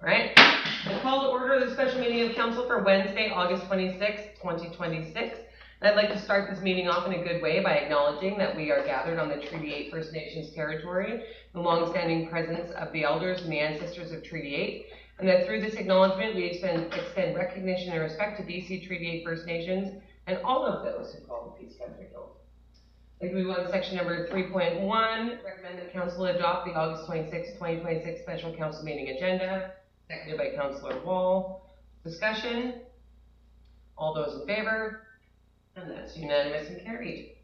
Right. I call to order the special meeting of council for Wednesday, August 26th, 2026. And I'd like to start this meeting off in a good way by acknowledging that we are gathered on the Treaty 8 First Nations territory, the long-standing presence of the elders and the ancestors of Treaty 8, and that through this acknowledgement we extend recognition and respect to BC Treaty 8 First Nations and all of those who call the Peace Country home. Like we move on to section number 3.1, recommend that council adopt the August 26, 2026 special council meeting agenda. Seconded by Councillor Wall. Discussion. All those in favor? And that's unanimous and carried.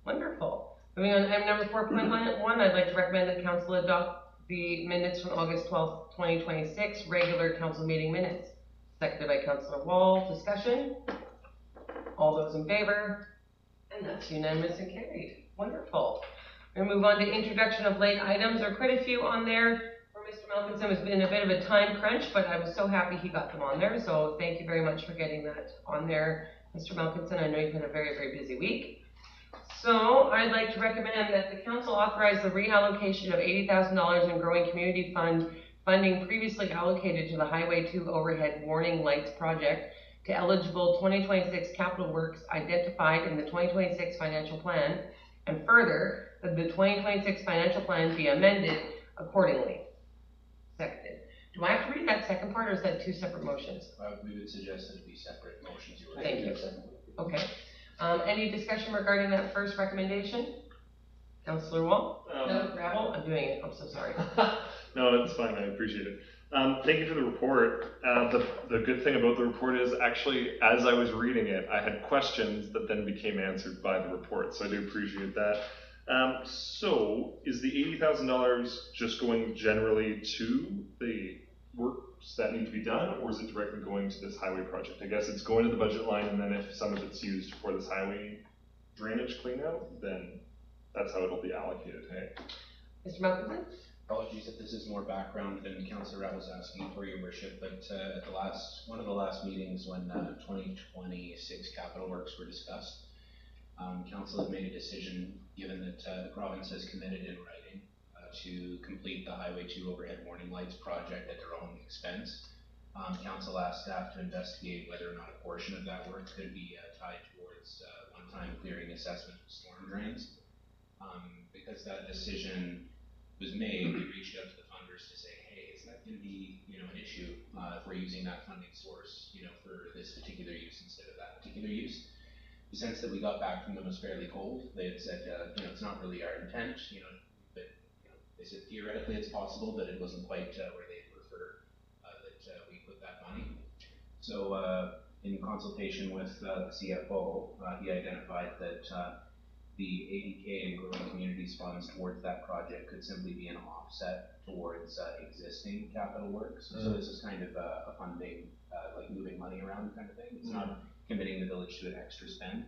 Wonderful. Moving on to item number 4.1, I'd like to recommend that council adopt the minutes from August 12th, 2026, regular council meeting minutes. Seconded by Councillor Wall. Discussion. All those in favor? And that's unanimous and carried. Wonderful. We're going to move on to introduction of late items. There are quite a few on there. Mr. Malkinson has been a bit of a time crunch, but I was so happy he got them on there. So thank you very much for getting that on there, Mr. Malkinson. I know you've had a very, very busy week. So I'd like to recommend that the council authorize the reallocation of $80,000 in Growing Community Fund funding previously allocated to the Highway 2 Overhead Warning Lights Project to eligible 2026 capital works identified in the 2026 financial plan, and further, that the 2026 financial plan be amended accordingly. Seconded. Do I have to read that second part, or is that two separate motions? We would suggest that it be separate motions. Thank you. Okay. Any discussion regarding that first recommendation? Councillor Wall? No, Rabel? I'm doing it. I'm so sorry. No, it's fine. I appreciate it. Thank you for the report. The good thing about the report is actually, as I was reading it, I had questions that then became answered by the report. So I do appreciate that. So is the $80,000 just going generally to the works that need to be done, or is it directly going to this highway project? I guess it's going to the budget line, and then if some of it's used for this highway drainage cleanout, then that's how it'll be allocated. Hey, Mr. Malcolm? Apologies if this is more background than Councillor Rabel was asking for, Your Worship, but at one of the last meetings when 2026 capital works were discussed, Council had made a decision, given that the province has committed in writing to complete the Highway 2 Overhead Warning Lights project at their own expense. Council asked staff to investigate whether or not a portion of that work could be tied towards one-time clearing assessment of storm drains. Because that decision was made, we reached out to the funders to say, hey, is that going to be an issue if we're using that funding source for this particular use instead of that particular use? The sense that we got back from them was fairly cold. They had said, it's not really our intent, but they said theoretically it's possible, but it wasn't quite where they prefer that we put that money. So in consultation with the CFO, he identified that the $80K in Growing Communities funds towards that project could simply be an offset towards existing capital works. So this is kind of a funding, like moving money around kind of thing. It's not committing the village to an extra spend.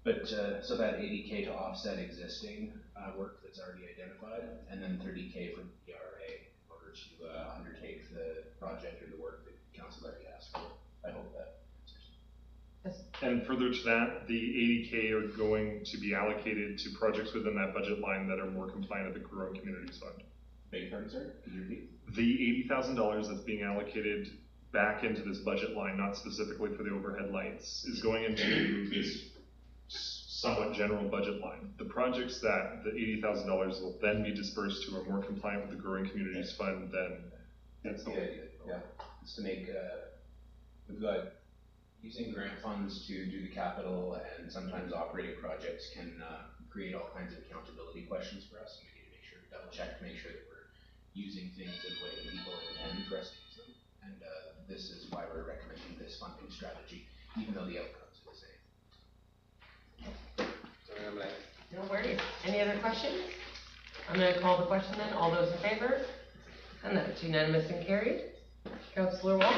But so that $80K to offset existing work that's already identified, and then $30K from PRA in order to undertake the project or the work that council already asked for. I hope that answers. And further to that, the $80K are going to be allocated to projects within that budget line that are more compliant with the Growing Communities Fund. Beg your pardon, sir? Could you repeat? The $80,000 that's being allocated back into this budget line, not specifically for the overhead lights, is going into this somewhat general budget line. The projects that the $80,000 will then be dispersed to are more compliant with the Growing Communities Fund than. That's the idea. Yeah, it's to make we've got using grant funds to do the capital and sometimes operating projects can create all kinds of accountability questions for us, and we need to make sure to double check to make sure that we're using things in the way that people intend for us to use them. And this is why we're recommending this funding strategy, even though the outcomes are the same. No worries. Any other questions? I'm going to call the question then. All those in favor? And that's unanimous and carried. Councillor Wall?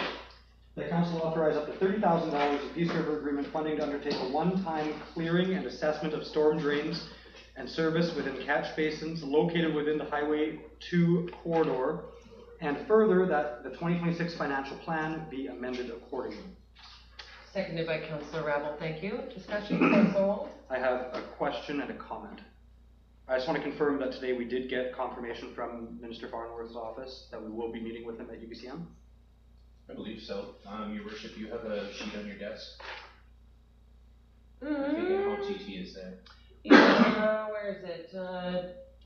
The council authorized up to $30,000 of Peace River Agreement funding to undertake a one-time clearing and assessment of storm drains and service within catch basins located within the Highway 2 corridor, and further that the 2026 financial plan be amended accordingly. Seconded by Councillor Rabel. Thank you. Discussion, Councillor Wall? I have a question and a comment. I just want to confirm that today we did get confirmation from Minister Farnworth's office that we will be meeting with him at UBCM. I believe so. Your worship, you have a sheet on your desk. I think MOTT is there. Yeah, where is it?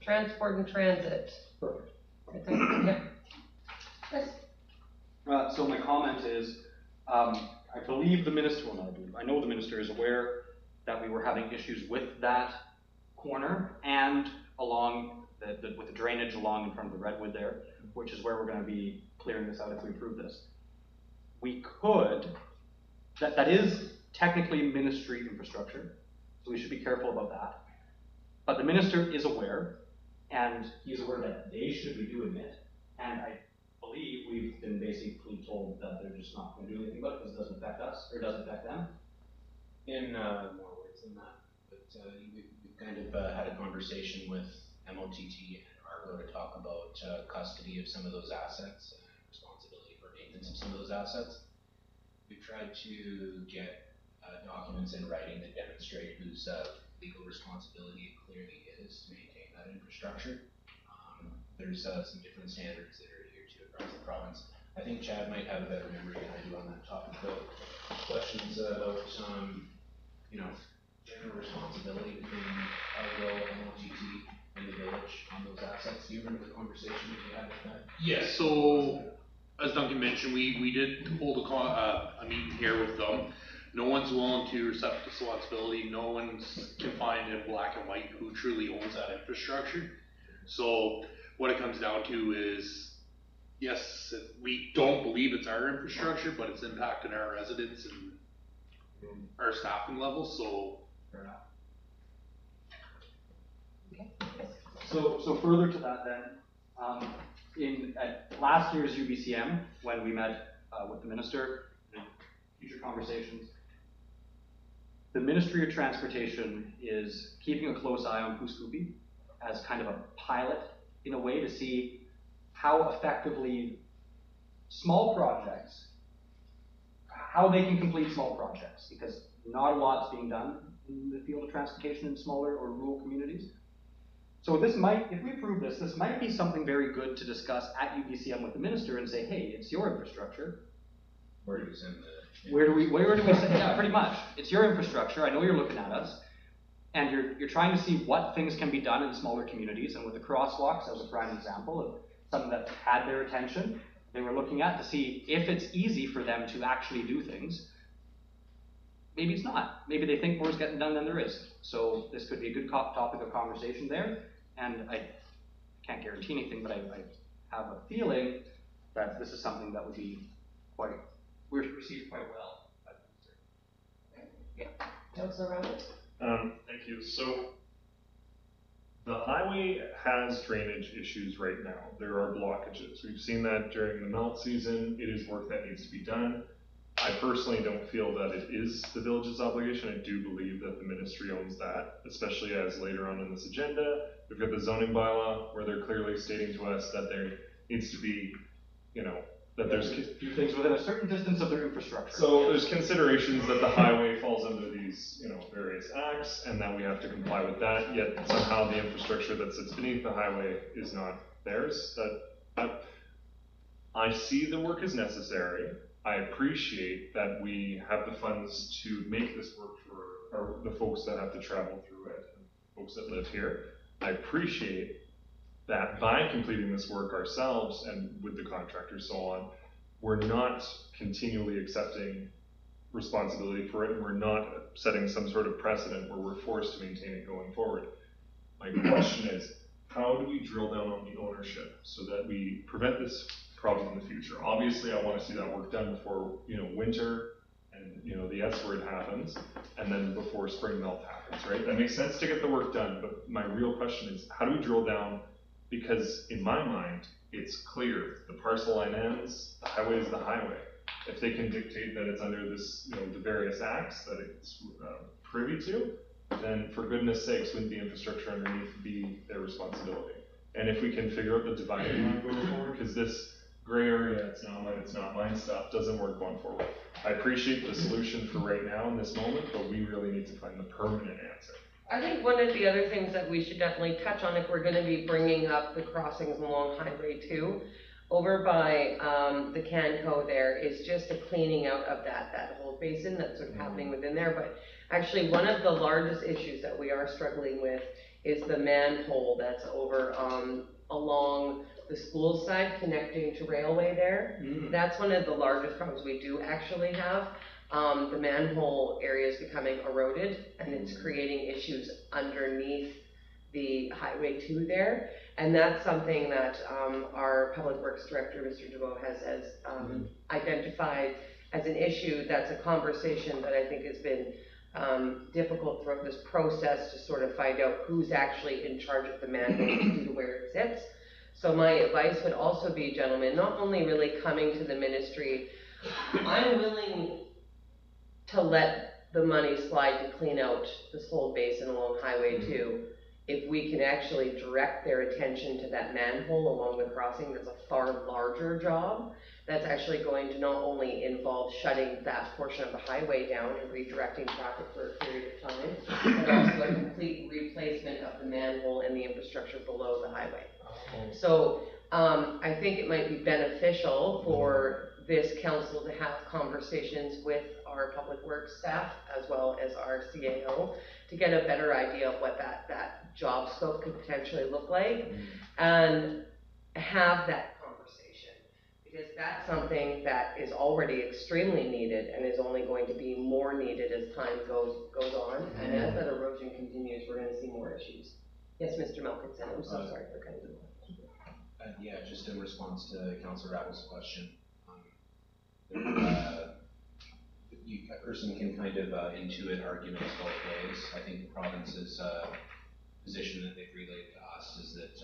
Transport and transit. Perfect. Right there. Yeah. Yes. So my comment is, I believe the minister, well not I believe, I know the minister is aware that we were having issues with that corner and along with the drainage along in front of the redwood there, which is where we're going to be clearing this out if we approve this. We could, that is technically ministry infrastructure, so we should be careful about that. But the minister is aware, and he's aware that they should be doing it, and I believe we've been basically told that they're just not going to do anything about it because it doesn't affect us, or it doesn't affect them. In more words than that, but we've kind of had a conversation with MOTT and Argo to talk about custody of some of those assets and responsibility for maintenance of some of those assets. We've tried to get documents in writing that demonstrate whose legal responsibility it clearly is to maintain that infrastructure. There's some different standards that are adhered to across the province. I think Chad might have a better memory than I do on that topic, though. Questions about, general responsibility between Argo, MOTT, and the village on those assets. Do you remember the conversation that we had with that? Yes, so as Duncan mentioned, we did hold a meeting here with them. No one's willing to accept responsibility. No one's confined in black and white who truly owns that infrastructure. So what it comes down to is, yes, we don't believe it's our infrastructure, but it's impacted our residents and our staffing levels, so. Fair enough. So further to that then, at last year's UBCM, when we met with the minister in future conversations, the Ministry of Transportation is keeping a close eye on Pooskoopi as kind of a pilot in a way to see how effectively small projects, how they can complete small projects, because not a lot's being done in the field of transportation in smaller or rural communities. So this might, if we approve this, this might be something very good to discuss at UBCM with the minister and say, hey, it's your infrastructure. Where do we say, yeah, pretty much. It's your infrastructure. I know you're looking at us. And you're trying to see what things can be done in smaller communities. And with the crosswalks, that was a prime example of something that had their attention. They were looking at to see if it's easy for them to actually do things. Maybe it's not. Maybe they think more's getting done than there is. So this could be a good topic of conversation there. And I can't guarantee anything, but I have a feeling that this is something that would be we're received quite well by the minister. Yeah. Councillor Rabel? Thank you. So the highway has drainage issues right now. There are blockages. We've seen that during the melt season. It is work that needs to be done. I personally don't feel that it is the village's obligation. I do believe that the ministry owns that, especially as later on in this agenda, we've got the zoning bylaw where they're clearly stating to us that there needs to be, that there's do things within a certain distance of their infrastructure. So there's considerations that the highway falls under these, various acts, and that we have to comply with that. Yet somehow the infrastructure that sits beneath the highway is not theirs. I see the work is necessary. I appreciate that we have the funds to make this work for the folks that have to travel through it, and folks that live here. I appreciate that by completing this work ourselves and with the contractors so on, we're not continually accepting responsibility for it, and we're not setting some sort of precedent where we're forced to maintain it going forward. My question is, how do we drill down on the ownership so that we prevent this problem in the future? Obviously, I want to see that work done before winter and the S word happens, and then before spring melt happens, right? That makes sense to get the work done, but my real question is, how do we drill down? Because in my mind, it's clear. The parcel line ends, the highway is the highway. If they can dictate that it's under this, the various acts that it's privy to, then for goodness sakes, wouldn't the infrastructure underneath be their responsibility? And if we can figure out the dividing line going forward, because this gray area, it's not mine stuff, doesn't work going forward. I appreciate the solution for right now in this moment, but we really need to find the permanent answer. I think one of the other things that we should definitely touch on if we're gonna be bringing up the crossings along Highway 2, over by, the Canco there is just a cleaning out of that whole basin that's sort of happening within there, but actually one of the largest issues that we are struggling with is the manhole that's over, along the school side connecting to Railway there. That's one of the largest problems we do actually have. The manhole area is becoming eroded and it's creating issues underneath the Highway 2 there. And that's something that our Public Works Director, Mr. DeVoe, has identified as an issue. That's a conversation that I think has been difficult throughout this process to sort of find out who's actually in charge of the manhole due to where it sits. So my advice would also be, gentlemen, not only really coming to the ministry, I'm willing to let the money slide to clean out this whole basin along Highway 2. If we can actually direct their attention to that manhole along the crossing, that's a far larger job. That's actually going to not only involve shutting that portion of the highway down and redirecting traffic for a period of time, but also a complete replacement of the manhole and the infrastructure below the highway. So I think it might be beneficial for this council to have conversations with our public works staff as well as our CAO to get a better idea of what that job scope could potentially look like and have that conversation, because that's something that is already extremely needed and is only going to be more needed as time goes on, and as that erosion continues we're going to see more issues. Yes, Mr. Melkinson, I'm so sorry for cutting you off. Yeah, just in response to Councillor Rabel's question, a person can kind of intuit arguments both ways. I think the province's position that they've relayed to us is that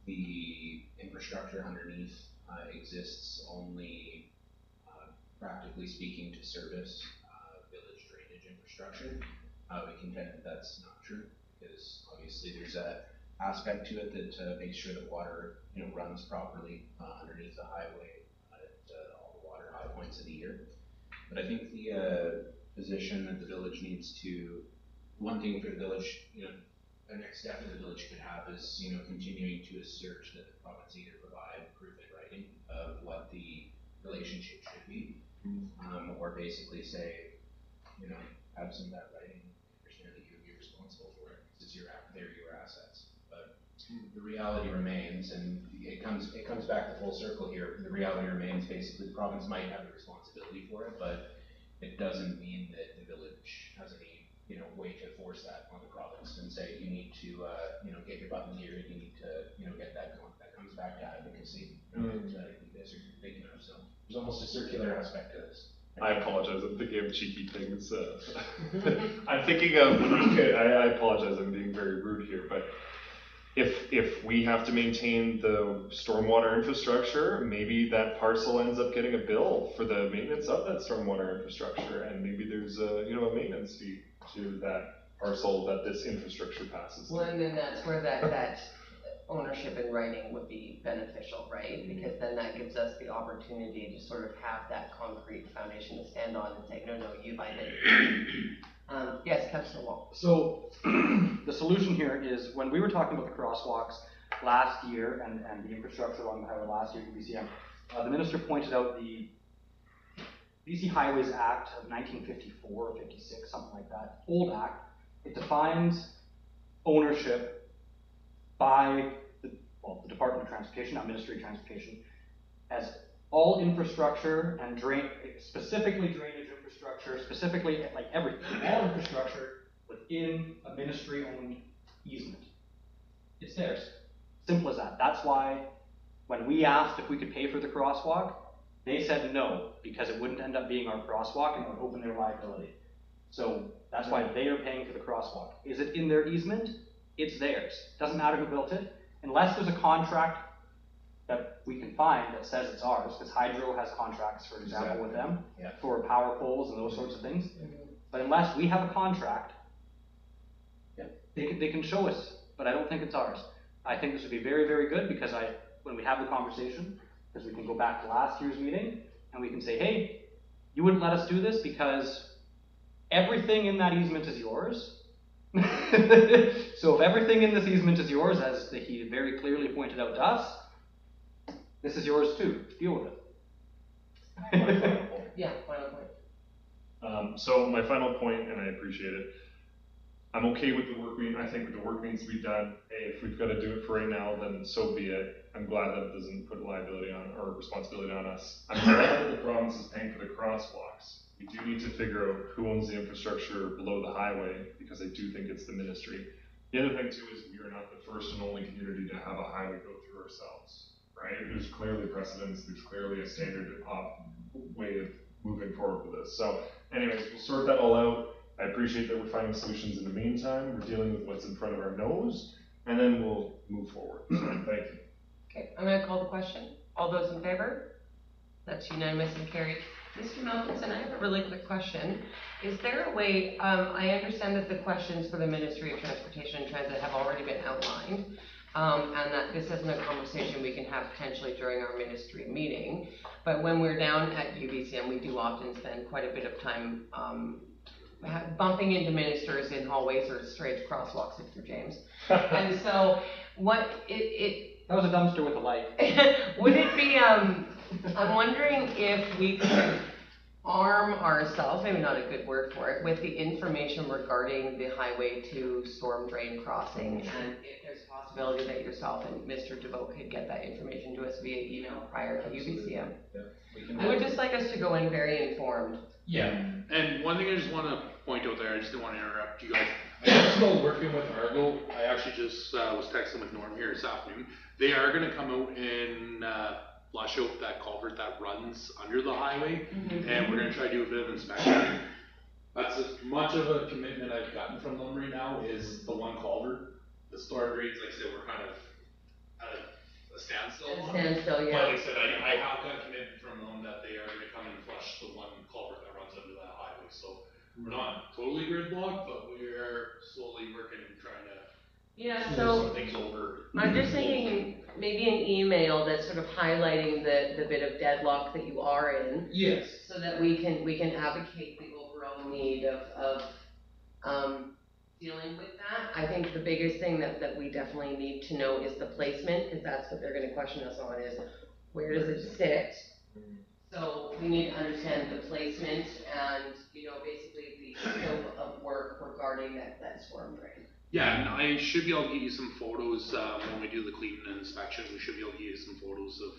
the infrastructure underneath exists only, practically speaking, to service village drainage infrastructure. We contend that that's not true, because obviously there's a aspect to it that makes sure that water, runs properly underneath the highway at all the water high points of the year. But I think the position that the village needs to, one thing for the village, the next step that the village could have is, continuing to assert that the province either provide proof in writing of what the relationship should be, or basically say, have some of that writing, understand that you would be responsible for it, because they're your assets. But the reality remains, and it comes back to full circle here, the reality remains basically the province might have the responsibility for it, but it doesn't mean that the village has any, way to force that on the province and say, you need to, get your butt in gear, you need to, get that going. That comes back to advocacy, that you guys are thinking of, so there's almost a circular aspect to this. I apologize, I'm thinking of cheeky things. I'm thinking of, I apologize, I'm being very rude here, but if we have to maintain the stormwater infrastructure, maybe that parcel ends up getting a bill for the maintenance of that stormwater infrastructure, and maybe there's a maintenance fee to that parcel that this infrastructure passes. Well, and then that's where that ownership in writing would be beneficial, right? Because then that gives us the opportunity to sort of have that concrete foundation to stand on and say, no, you've identified. Yes, Councillor Wall. So the solution here is, when we were talking about the crosswalks last year and the infrastructure along the highway last year, BCM, the minister pointed out the BC Highways Act of 1954 or 56, something like that, old act. It defines ownership by the Department of Transportation, not Ministry of Transportation, as all infrastructure and specifically drainage infrastructure, specifically like everything, all infrastructure within a ministry-owned easement. It's theirs. Simple as that. That's why when we asked if we could pay for the crosswalk, they said no, because it wouldn't end up being our crosswalk and it would open their liability. So that's why they are paying for the crosswalk. Is it in their easement? It's theirs. Doesn't matter who built it, unless there's a contract that we can find that says it's ours, because Hydro has contracts, for example, with them for power poles and those sorts of things. But unless we have a contract, they can show us, but I don't think it's ours. I think this would be very, very good, because when we have the conversation, because we can go back to last year's meeting and we can say, hey, you wouldn't let us do this because everything in that easement is yours, So if everything in this easement is yours, as he very clearly pointed out to us, this is yours too. Deal with it. Yeah, final point. So my final point, and I appreciate it, I'm okay with the work I think the work needs to be done. Hey, if we've got to do it for right now, then so be it. I'm glad that it doesn't put liability on, or responsibility on us. I'm glad that the province is paying for the crosswalks. We do need to figure out who owns the infrastructure below the highway, because I do think it's the ministry. The other thing too is we are not the first and only community to have a highway go through ourselves, right? There's clearly precedence, there's clearly a standard way of moving forward with this. So anyways, we'll sort that all out. I appreciate that we're finding solutions in the meantime. We're dealing with what's in front of our nose, and then we'll move forward. So thank you. Okay, I'm gonna call the question. All those in favor? That's unanimous and carried. Mr. Malkinson, I have a really quick question. Is there a way, I understand that the questions for the Ministry of Transportation and Transit have already been outlined, and that this isn't a conversation we can have potentially during our ministry meeting, but when we're down at UBCM, we do often spend quite a bit of time bumping into ministers in hallways or straight crosswalks, if you're James. And so, That was a dumpster with a light. would it be, I'm wondering if we could arm ourselves, maybe not a good word for it, with the information regarding the highway to storm drain crossing, and if there's a possibility that yourself and Mr. DeVoe could get that information to us via email prior to UBCM. Yeah, I would just like us to go in very informed. Yeah, and one thing I just want to point out there, I just didn't want to interrupt you guys. I am still working with Argo. I actually just was texting with Norm here this afternoon. They are going to come out and flush out that culvert that runs under the highway, and we're going to try to do a bit of inspection. That's as much of a commitment I've gotten from them right now is the one culvert. The storm drains, like I said, we're kind of at a standstill. Standstill, yeah. But like I said, I have got a commitment from them that they are going to come and flush the one culvert that runs under that highway. So we're not totally gridlocked, but we are slowly working and trying to Yeah, smooth so some things over. I'm just thinking maybe an email that's sort of highlighting the bit of deadlock that you are in, Yes. so that we can advocate the overall need of dealing with that. I think the biggest thing that we definitely need to know is the placement, because that's what they're gonna question us on, is where does it sit? So we need to understand the placement and, basically the scope of work regarding that storm drain. Yeah, and I should be able to give you some photos when we do the cleaning and inspection. We should be able to give you some photos of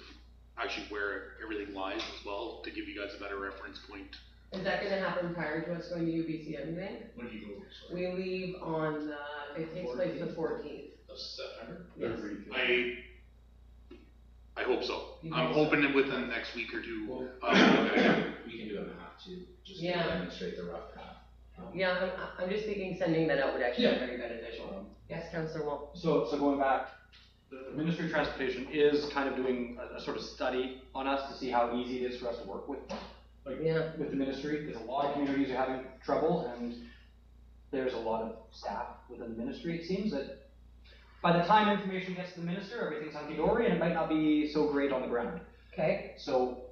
actually where everything lies as well, to give you guys a better reference point. Is that gonna happen prior to us going to UBCM then? When do you go? We leave on, it takes place the 14th. Of September? Yes. I hope so. You I'm hope so? hoping that within the next week or two. Well, we can do a map too, just to Yeah. demonstrate the rough path. Yeah, I'm just thinking sending that out would actually be very beneficial. Yes, Councillor Wolf. So going back, the Ministry of Transportation is kind of doing a sort of study on us to see how easy it is for us to work with. Yeah. With the ministry, because a lot of communities are having trouble, and there's a lot of staff within the ministry. It seems that by the time information gets to the minister, everything's hunky-dory, and it might not be so great on the ground. Okay. So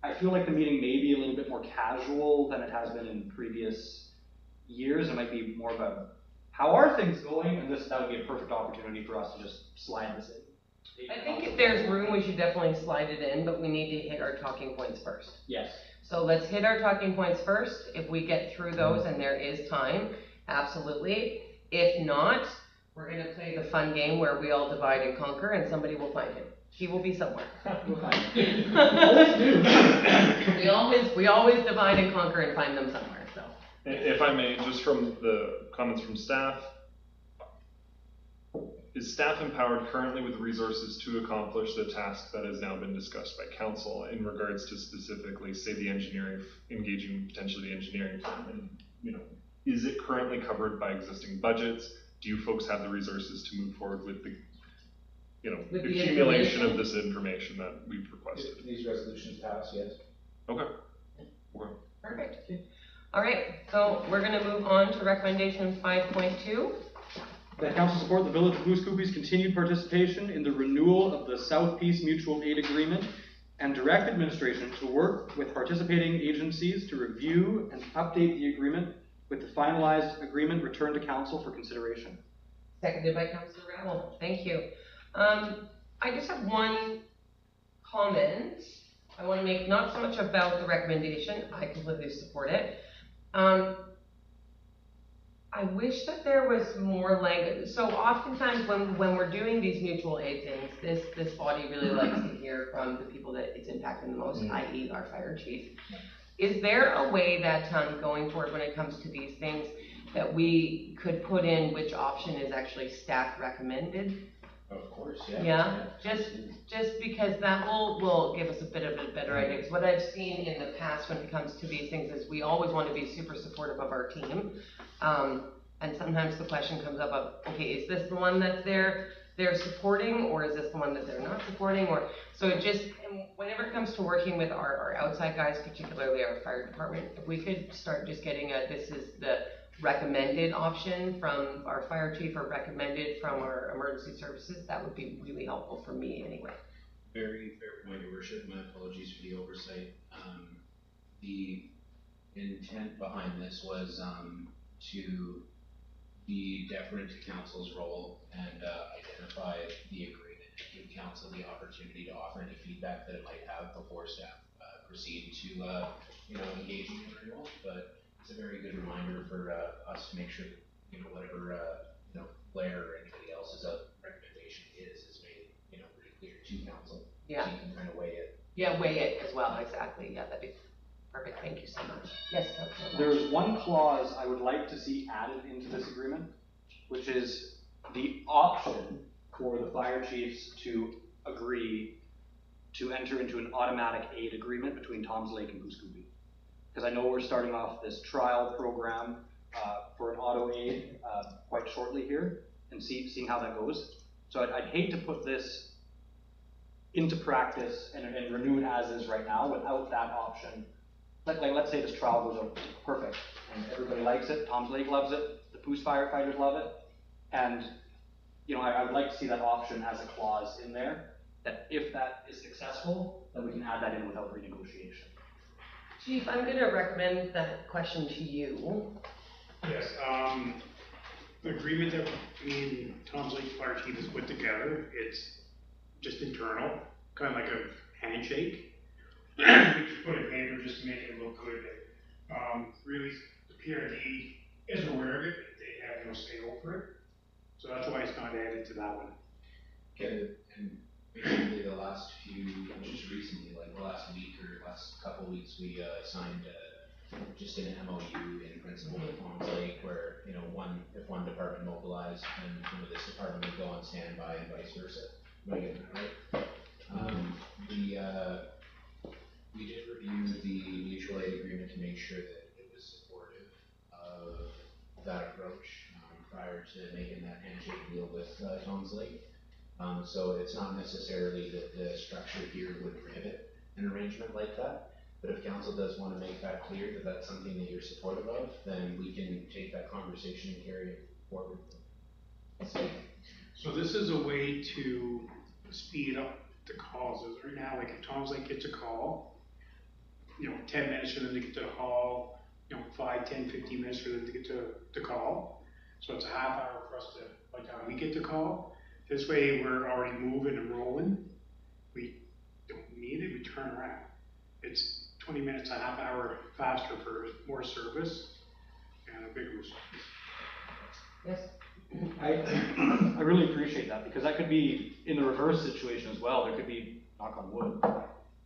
I feel like the meeting may be a little bit more casual than it has been in previous years. It might be more about how are things going, and that would be a perfect opportunity for us to just slide this in. I think if there's room, we should definitely slide it in, but we need to hit our talking points first. Yes. So let's hit our talking points first. If we get through those and there is time, absolutely. If not, we're gonna play the fun game where we all divide and conquer, and somebody will find him. He will be somewhere. We'll find it. Always do. We always divide and conquer and find them somewhere, so. If I may, just from the comments from staff, is staff empowered currently with resources to accomplish the task that has now been discussed by council in regards to specifically, say, the engineering, engaging potentially the engineering firm? And, is it currently covered by existing budgets? Do you folks have the resources to move forward with the, With the accumulation information? of this information that we've requested? If these resolutions pass, yes. Okay. Perfect. All right, so we're gonna move on to recommendation 5.2. That council support the Village of Blue Scoopies' continued participation in the renewal of the South Peace Mutual Aid Agreement, and direct administration to work with participating agencies to review and update the agreement with the finalized agreement returned to council for consideration. Seconded by Councillor Rabel. Thank you. I just have one comment I want to make, not so much about the recommendation. I completely support it. I wish that there was more language. So oftentimes when we're doing these mutual aid things, this body really likes to hear from the people that it's impacting the most, i.e. our fire chief. Is there a way that going forward when it comes to these things that we could put in which option is actually staff recommended? Of course, yeah. Yeah, just because that will give us a bit of a better idea. Because what I've seen in the past when it comes to these things is we always want to be super supportive of our team. And sometimes the question comes up of, okay, is this the one that they're supporting, or is this the one that they're not supporting? Or so it just, and whenever it comes to working with our outside guys, particularly our fire department, if we could start just getting this is the recommended option from our fire chief or recommended from our emergency services, that would be really helpful for me anyway. Very fair point, Your Worship. My apologies for the oversight. The intent behind this was to be deferent to council's role and identify the agreement, give council the opportunity to offer any feedback that it might have before staff proceed to engaging in renewal. But it's a very good reminder for us to make sure that whatever Blair or anybody else's recommendation is made pretty clear to council. Yeah. So you can kind of weigh it. Yeah, weigh it as well. Exactly. Yeah, that'd be perfect. Thank you so much. Yes, Councillor. There's one clause I would like to see added into this agreement, which is the option for the fire chiefs to agree to enter into an automatic aid agreement between Tom's Lake and Booscoobie. Because I know we're starting off this trial program for an auto aid quite shortly here, and seeing how that goes. So I'd hate to put this into practice and renew it as is right now without that option. Like let's say this trial goes out perfect and everybody likes it, Tom's Lake loves it, the Poos firefighters love it, and I would like to see that option as a clause in there, that if that is successful, then we can add that in without renegotiation. Chief, I'm going to recommend that question to you. Yes, the agreement that me and Tom's Lake Fire Chief has put together, it's just internal, kind of like a handshake. We just put it in paper just to make it look good. Really, the PRD is aware of it, but they have no say over it. So that's why it's not added to that one. Okay, and basically the last few, just recently, like the last week or last couple weeks, we signed just an MOU in principle with Tom's Lake, where if one department mobilized, then this department would go on standby and vice versa. Am I getting that right? We did review the mutual aid agreement to make sure that it was supportive of that approach prior to making that handshake deal with Tom's Lake. So it's not necessarily that the structure here would prohibit an arrangement like that, but if council does want to make that clear that that's something that you're supportive of, then we can take that conversation and carry it forward. So this is a way to speed up the calls. Right now, like if Tom's Lake gets a call, 10 minutes for them to get to the hall, 5, 10, 15 minutes for them to get to the call. So it's a half hour for us to, by the time we get the call. This way we're already moving and rolling. We don't need it, we turn around. It's 20 minutes, a half hour faster for more service and a bigger response. Yes. I really appreciate that, because that could be in the reverse situation as well. There could be, knock on wood,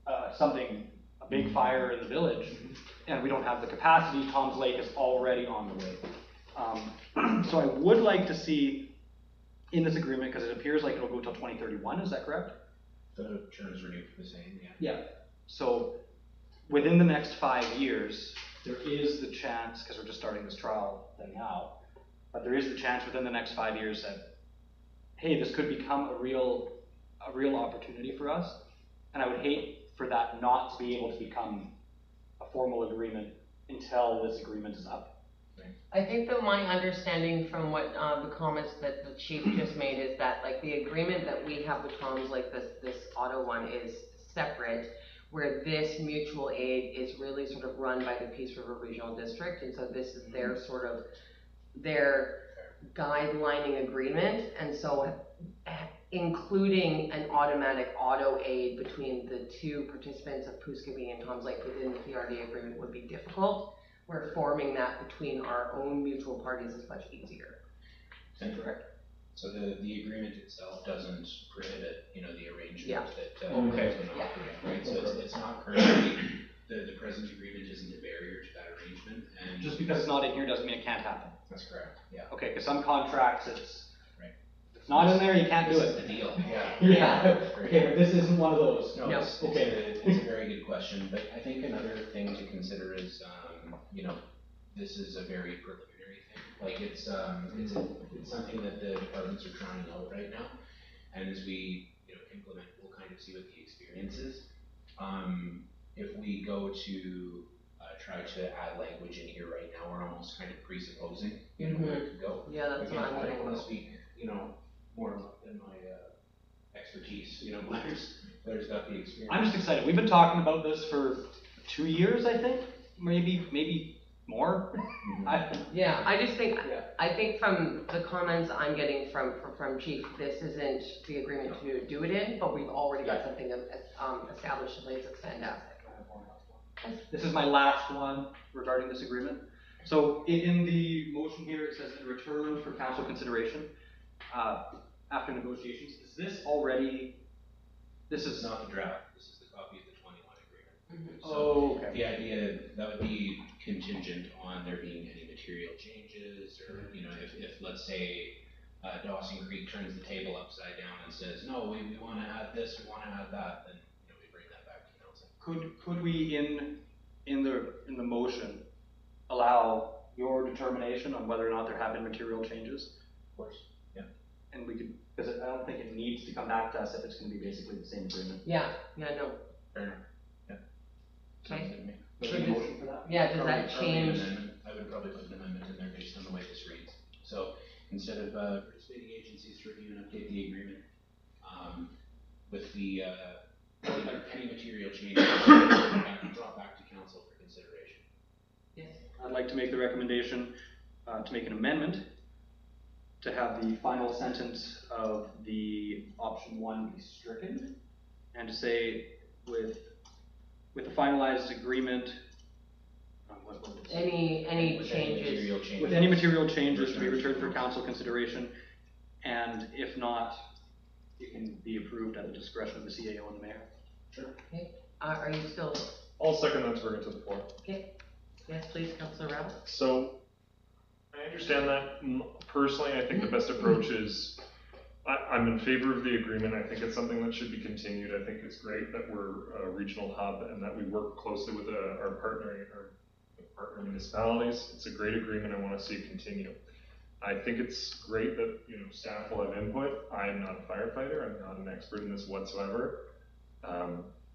a big fire in the village, and we don't have the capacity. Tom's Lake is already on the way. So I would like to see in this agreement, because it appears like it'll go till 2031, is that correct? The term is renewed for the same, yeah. Yeah. So within the next 5 years, there is the chance, because we're just starting this trial thing now, but there is the chance within the next 5 years that, hey, this could become a real opportunity for us, and I would hate for that not to be able to become a formal agreement until this agreement is up. I think that my understanding from what the comments that the chief just made is that like the agreement that we have with Tom's, like this auto one, is separate. where this mutual aid is really sort of run by the Peace River Regional District, and so this is their sort of, their guidelining agreement, and so including an automatic auto aid between the two participants of Pouskabee and Tom's Lake within the PRD agreement would be difficult, where forming that between our own mutual parties is much easier. Correct. So the agreement itself doesn't prohibit, you know, the arrangement Yeah. that Okay. has been operating, right? So it's not currently, the present agreement isn't a barrier to that arrangement, and Just because it's not in here doesn't mean it can't happen. that's correct, yeah. Okay, because some contracts, it's, Right. if it's not in there, you can't do This is it. the deal, yeah. Yeah, okay, but this isn't one of those. No, No. it's a very good question, but I think another thing to consider is, you know, this is a very preliminary thing. Like it's something that the departments are trying out right now, and as we, you know, implement, we'll kind of see what the experience is. If we go to try to add language in here right now, we're almost kind of presupposing, you know, where it could go. Yeah, that's Again, what I'm I don't thinking. want to speak, you know, more than my expertise. You know, Blair's got the experience. I'm just excited. We've been talking about this for 2 years, I think, maybe more. Yeah, I just think, Yeah. I think from the comments I'm getting from Chief, this isn't the agreement to do it in, but we've already got something established in place that's fantastic. This is my last one regarding this agreement. So in the motion here, it says in return for council consideration, after negotiations, is this already, this This is is, not the draft, this is the copy of the 21 agreement. oh, okay. The idea, that would be contingent on there being any material changes, or, you know, if let's say, Dawson Creek turns the table upside down and says, no, we wanna add this, we wanna add that, then, you know, we bring that back to council. Could we in the motion allow your determination on whether or not there have been material changes? Of course, yeah. And we could, because I don't think it needs to come back to us if it's gonna be basically the same agreement. Yeah, no. Fair enough, yeah. Sounds Okay. good to me. Do So we need a does- motion for that? Yeah, does that Probably an change? amendment. I would probably put an amendment in there based on the way this reads. So instead of participating agencies to review and update the agreement, with the any material changes, drop back to council for consideration. Yes. I'd like to make the recommendation to make an amendment to have the final sentence of the option 1 be stricken, and to say with the finalized agreement, what was it? Any With changes? material changes. With any material changes to be returned for council consideration, and if not, it can be approved at the discretion of the CAO and the mayor. Sure. Okay, are you still, I'll second that to bring it to the floor. okay? Yes, please, Councillor Rabel. So, I understand that. Personally, I think the best approach is, I'm in favor of the agreement. I think it's something that should be continued. I think it's great that we're a regional hub and that we work closely with our partner municipalities. It's a great agreement. I want to see it continue. I think it's great that, you know, staff will have input. I am not a firefighter. I'm not an expert in this whatsoever.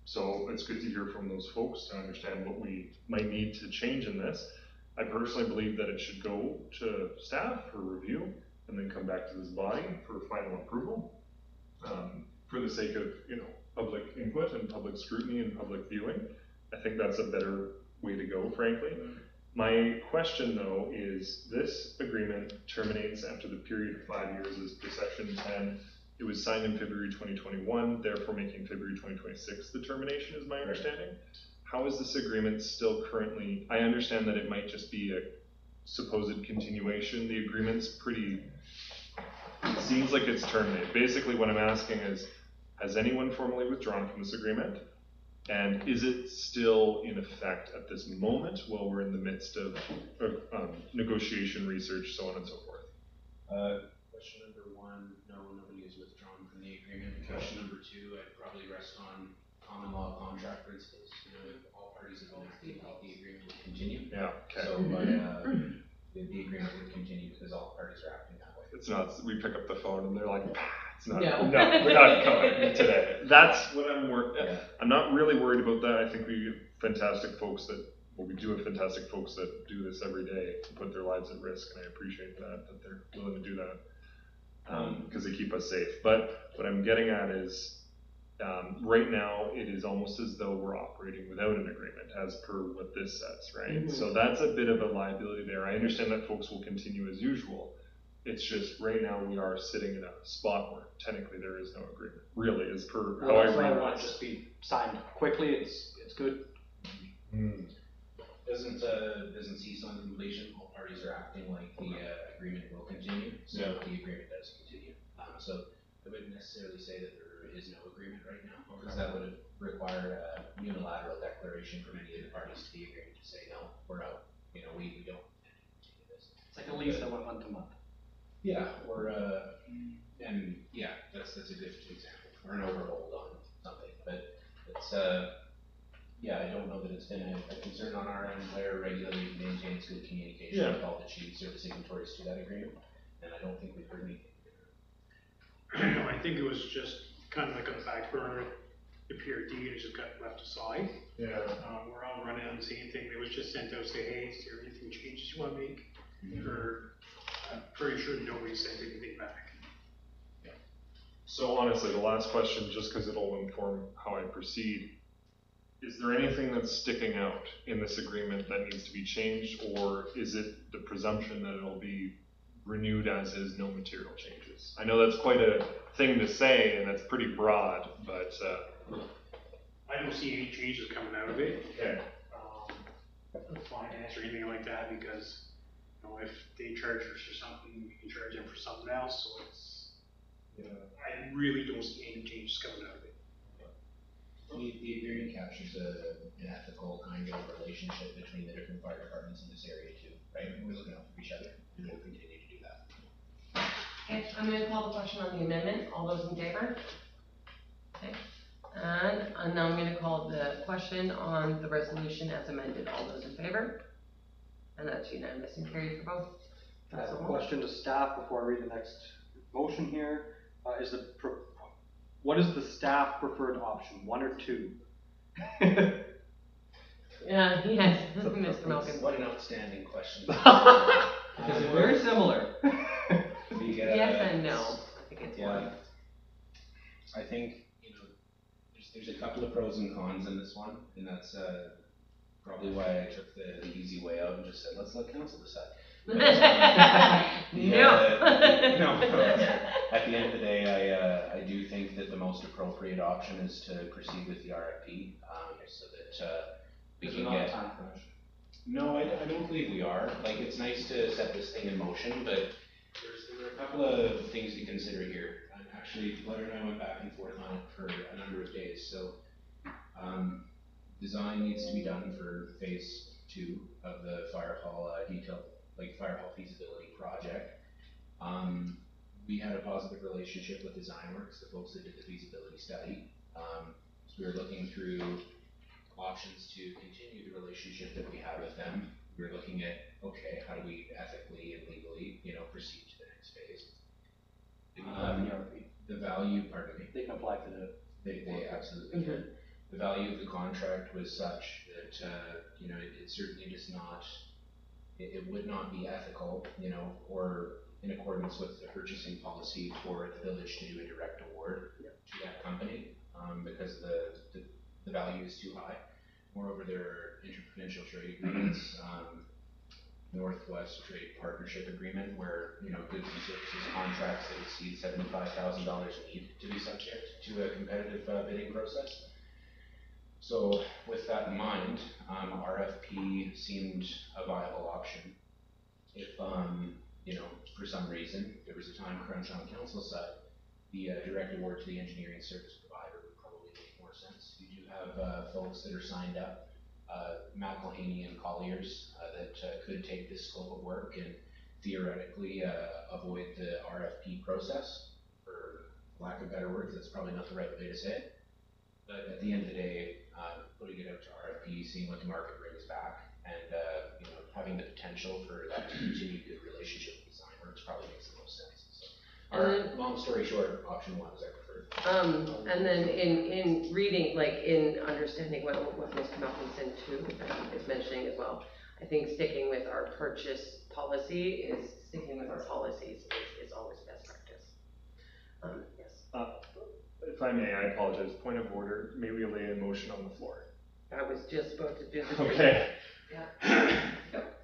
So it's good to hear from those folks to understand what we might need to change in this. I personally believe that it should go to staff for review and then come back to this body for final approval, for the sake of, you know, public input and public scrutiny and public viewing. I think that's a better way to go, frankly. My question though is, this agreement terminates after the period of 5 years as per section 10. It was signed in February 2021, therefore making February 2026 the termination is my understanding. How is this agreement still currently, I understand that it might just be a supposed continuation. The agreement's pretty, it seems like it's terminated. Basically what I'm asking is, has anyone formally withdrawn from this agreement? And is it still in effect at this moment while we're in the midst of negotiation, research, so on and so forth? Question number 1, no, nobody is withdrawn from the agreement. Question number 2, I'd probably rest on common law contract principles. You know, if all parties have been acting, the agreement would continue. Yeah, okay. So, but the agreement would continue because all parties are acting that way. It's not, we pick up the phone and they're like, it's not, No. no, we're not coming today. That's what Yeah. I'm not really worried about that. I think we have fantastic folks that, well, we do have fantastic folks that do this every day to put their lives at risk, and I appreciate that they're willing to do that, because they keep us safe. But what I'm getting at is, Right now, it is almost as though we're operating without an agreement, as per what this says, right? So that's a bit of a liability there. I understand that folks will continue as usual. It's just right now we are sitting in a spot where technically there is no agreement. Really, as per how I read want it. to just be signed quickly. It's good. Doesn't cease on completion, all parties are acting like the agreement will continue, so Yeah. the agreement does continue. So I wouldn't necessarily say that there is no agreement right now, because that would have required a unilateral declaration from any of the parties to the agreement to say, no, we're out, we don't intend to continue this. It's like a lease that went month to month. Yeah, or, and yeah, that's a good example, or an overhold on something, but it's, yeah, I don't know that it's been a concern on our end. Claire regularly maintains good communication with all the chiefs or the signatories to that agreement, and I don't think we've heard anything. No, I think it was just kind of like a back burner, the PRD, and it just got left aside. Yeah. We're all running on the same thing. It was just sent out, say, hey, is there anything changes you want to make? Or I'm pretty sure nobody sent anything back. So honestly, the last question, just because it'll inform how I proceed, is there anything that's sticking out in this agreement that needs to be changed, or is it the presumption that it'll be renewed as is, no material changes? I know that's quite a thing to say, and that's pretty broad, but I don't see any changes coming out of it. okay. Finance or anything like that, because if they charge us for something, we can charge them for something else. So it's, I really don't see any changes coming out of it. The agreement captures an ethical kind of relationship between the different fire departments in this area too, right? We're looking out for each other, and we'll continue to do that. Okay, I'm gonna call the question on the amendment. All those in favor? Okay. And now I'm gonna call the question on the resolution as amended. All those in favor? And that's unanimous and carried for both. I have a question to staff before I read the next motion here. What is the staff preferred option, 1 or 2? Yeah, yes, Mr. Malkin. What an outstanding question. Because it's very similar. Yes and no. I think it's one. I think, there's a couple of pros and cons in this one, and that's probably why I took the easy way out and just said, let's let council decide. No. At the end of the day, I do think that the most appropriate option is to proceed with the RFP, so that we can get. Time crunch. No, I don't believe we are. Like, it's nice to set this thing in motion, but there are a couple of things to consider here. And actually, Blair and I went back and forth on it for a number of days. So, design needs to be done for phase 2 of the fire hall fire hall feasibility project. We had a positive relationship with DesignWorks, the folks that did the feasibility study. So we were looking through options to continue the relationship that we have with them. We were looking at, okay, how do we ethically and legally, proceed to the next phase? The value, pardon me. They can apply for the. They absolutely can. The value of the contract was such that, it certainly does not, it would not be ethical, or in accordance with the purchasing policy for the village to do a direct award to that company, because the value is too high. Moreover, there are interprovincial trade agreements, Northwest Trade Partnership Agreement, where, goods and services contracts that exceed $75,000 need to be subject to a competitive bidding process. So with that in mind, RFP seemed a viable option. If, for some reason, there was a time crunch on council side, the direct award to the engineering service provider would probably make more sense. You do have folks that are signed up, McElhaney and Colliers, that could take this scope of work and theoretically avoid the RFP process, for lack of better words. That's probably not the right way to say it. But at the end of the day, putting it out to RFP, seeing what the market brings back, and having the potential for that to continue good relationship with DesignWorks probably makes the most sense. So, long story short, option 1 is our preferred. And then in reading, in understanding what Mr. Malcolmson too is mentioning as well, I think sticking with our purchase policy is sticking with our policies is always best practice. Yes. If I may, I apologize. Point of order. May we lay a motion on the floor? I was just about to do this. Okay.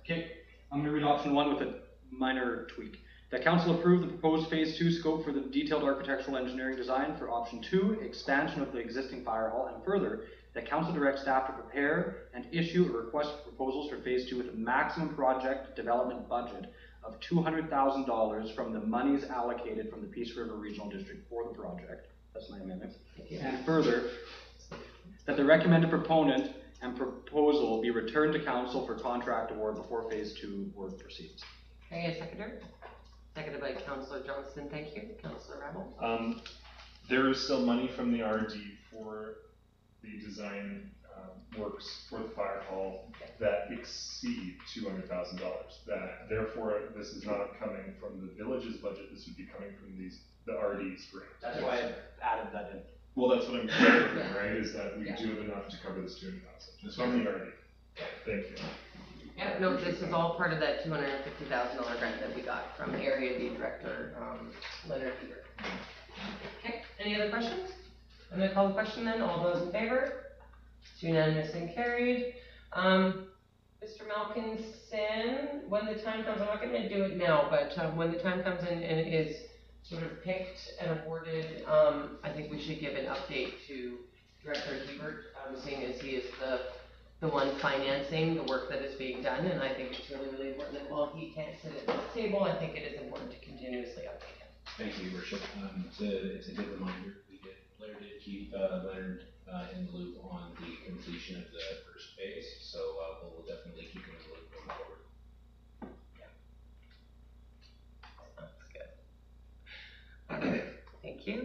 Okay, I'm gonna read option 1 with a minor tweak. That council approve the proposed phase 2 scope for the detailed architectural engineering design for option 2, expansion of the existing fire hall, and further, that council direct staff to prepare and issue a request for proposals for phase 2 with a maximum project development budget of $200,000 from the monies allocated from the Peace River Regional District for the project. That's my amendment. And further, that the recommended proponent and proposal be returned to council for contract award before phase 2 work proceeds. Can I get a seconder? Seconded by Councillor Johnston, thank you. Councillor Rabel. There is still money from the RD for the design works for the fire hall that exceed $200,000. That therefore this is not coming from the village's budget. This would be coming from the RD's grant. That's why I added that in. Well, that's what I'm clarifying, right? Is that we do have enough to cover this $200,000. It's from the RD. Thank you. Yeah, no, this is all part of that $250,000 grant that we got from Area D Director, Leonard Peter. Okay, any other questions? I'm gonna call the question then. All those in favor? It's unanimous and carried. Mr. Malkinson, when the time comes, I'm not gonna do it now, but when the time comes in and it is sort of picked and awarded, I think we should give an update to Director Hebert, seeing as he is the one financing the work that is being done, and I think it's really, really important that while he can't sit at this table, I think it is important to continuously update him. Thank you, Your Worship. It's a good reminder. Blair did keep Leonard in the loop on the completion of the first phase, so we'll definitely keep him in the loop going forward. That's good. Thank you.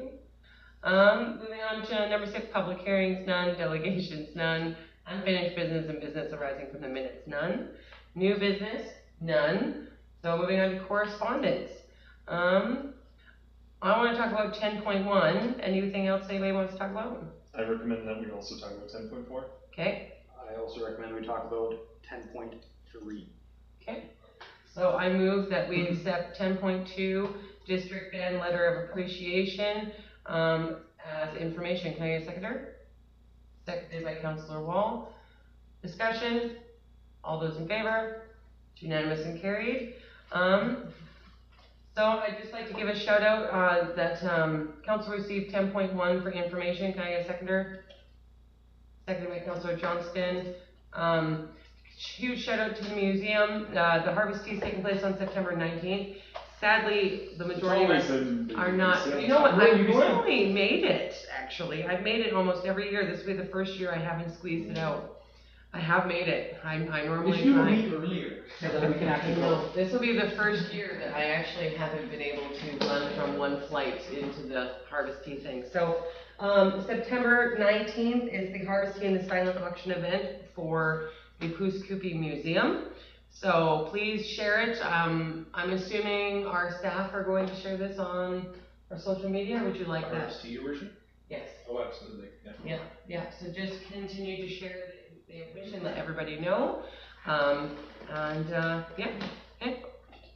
Moving on to number 6, public hearings, none. Delegations, none. Unfinished business and business arising from the minutes, none. New business, none. So moving on to correspondence. I want to talk about 10.1. Anything else anybody wants to talk about? I recommend that we also talk about 10.4. Okay. I also recommend we talk about 10.3. Okay. So I move that we accept 10.2 District Band Letter of Appreciation as information. Can I get a seconder? Seconded by Councillor Wall. Discussion. All those in favor? It's unanimous and carried. So I'd just like to give a shout out that Council received 10.1 for information. Can I get a seconder? Seconded by Councillor Johnston. Huge shout out to the museum. The harvest tea is taking place on September 19th. Sadly, the majority of us are not. You know what? I normally made it, actually. I've made it almost every year. This will be the first year I haven't squeezed it out. I have made it. I normally If you leave earlier, so that we can actually go. This will be the first year that I actually haven't been able to run from one flight into the harvest tea thing. So September 19th is the harvest tea and the silent auction event for the Coos-Coopy Museum. So please share it. I'm assuming our staff are going to share this on our social media. Or would you like that? RST, Your Worship? Yes. Oh, absolutely. Yeah. So just continue to share the information, let everybody know.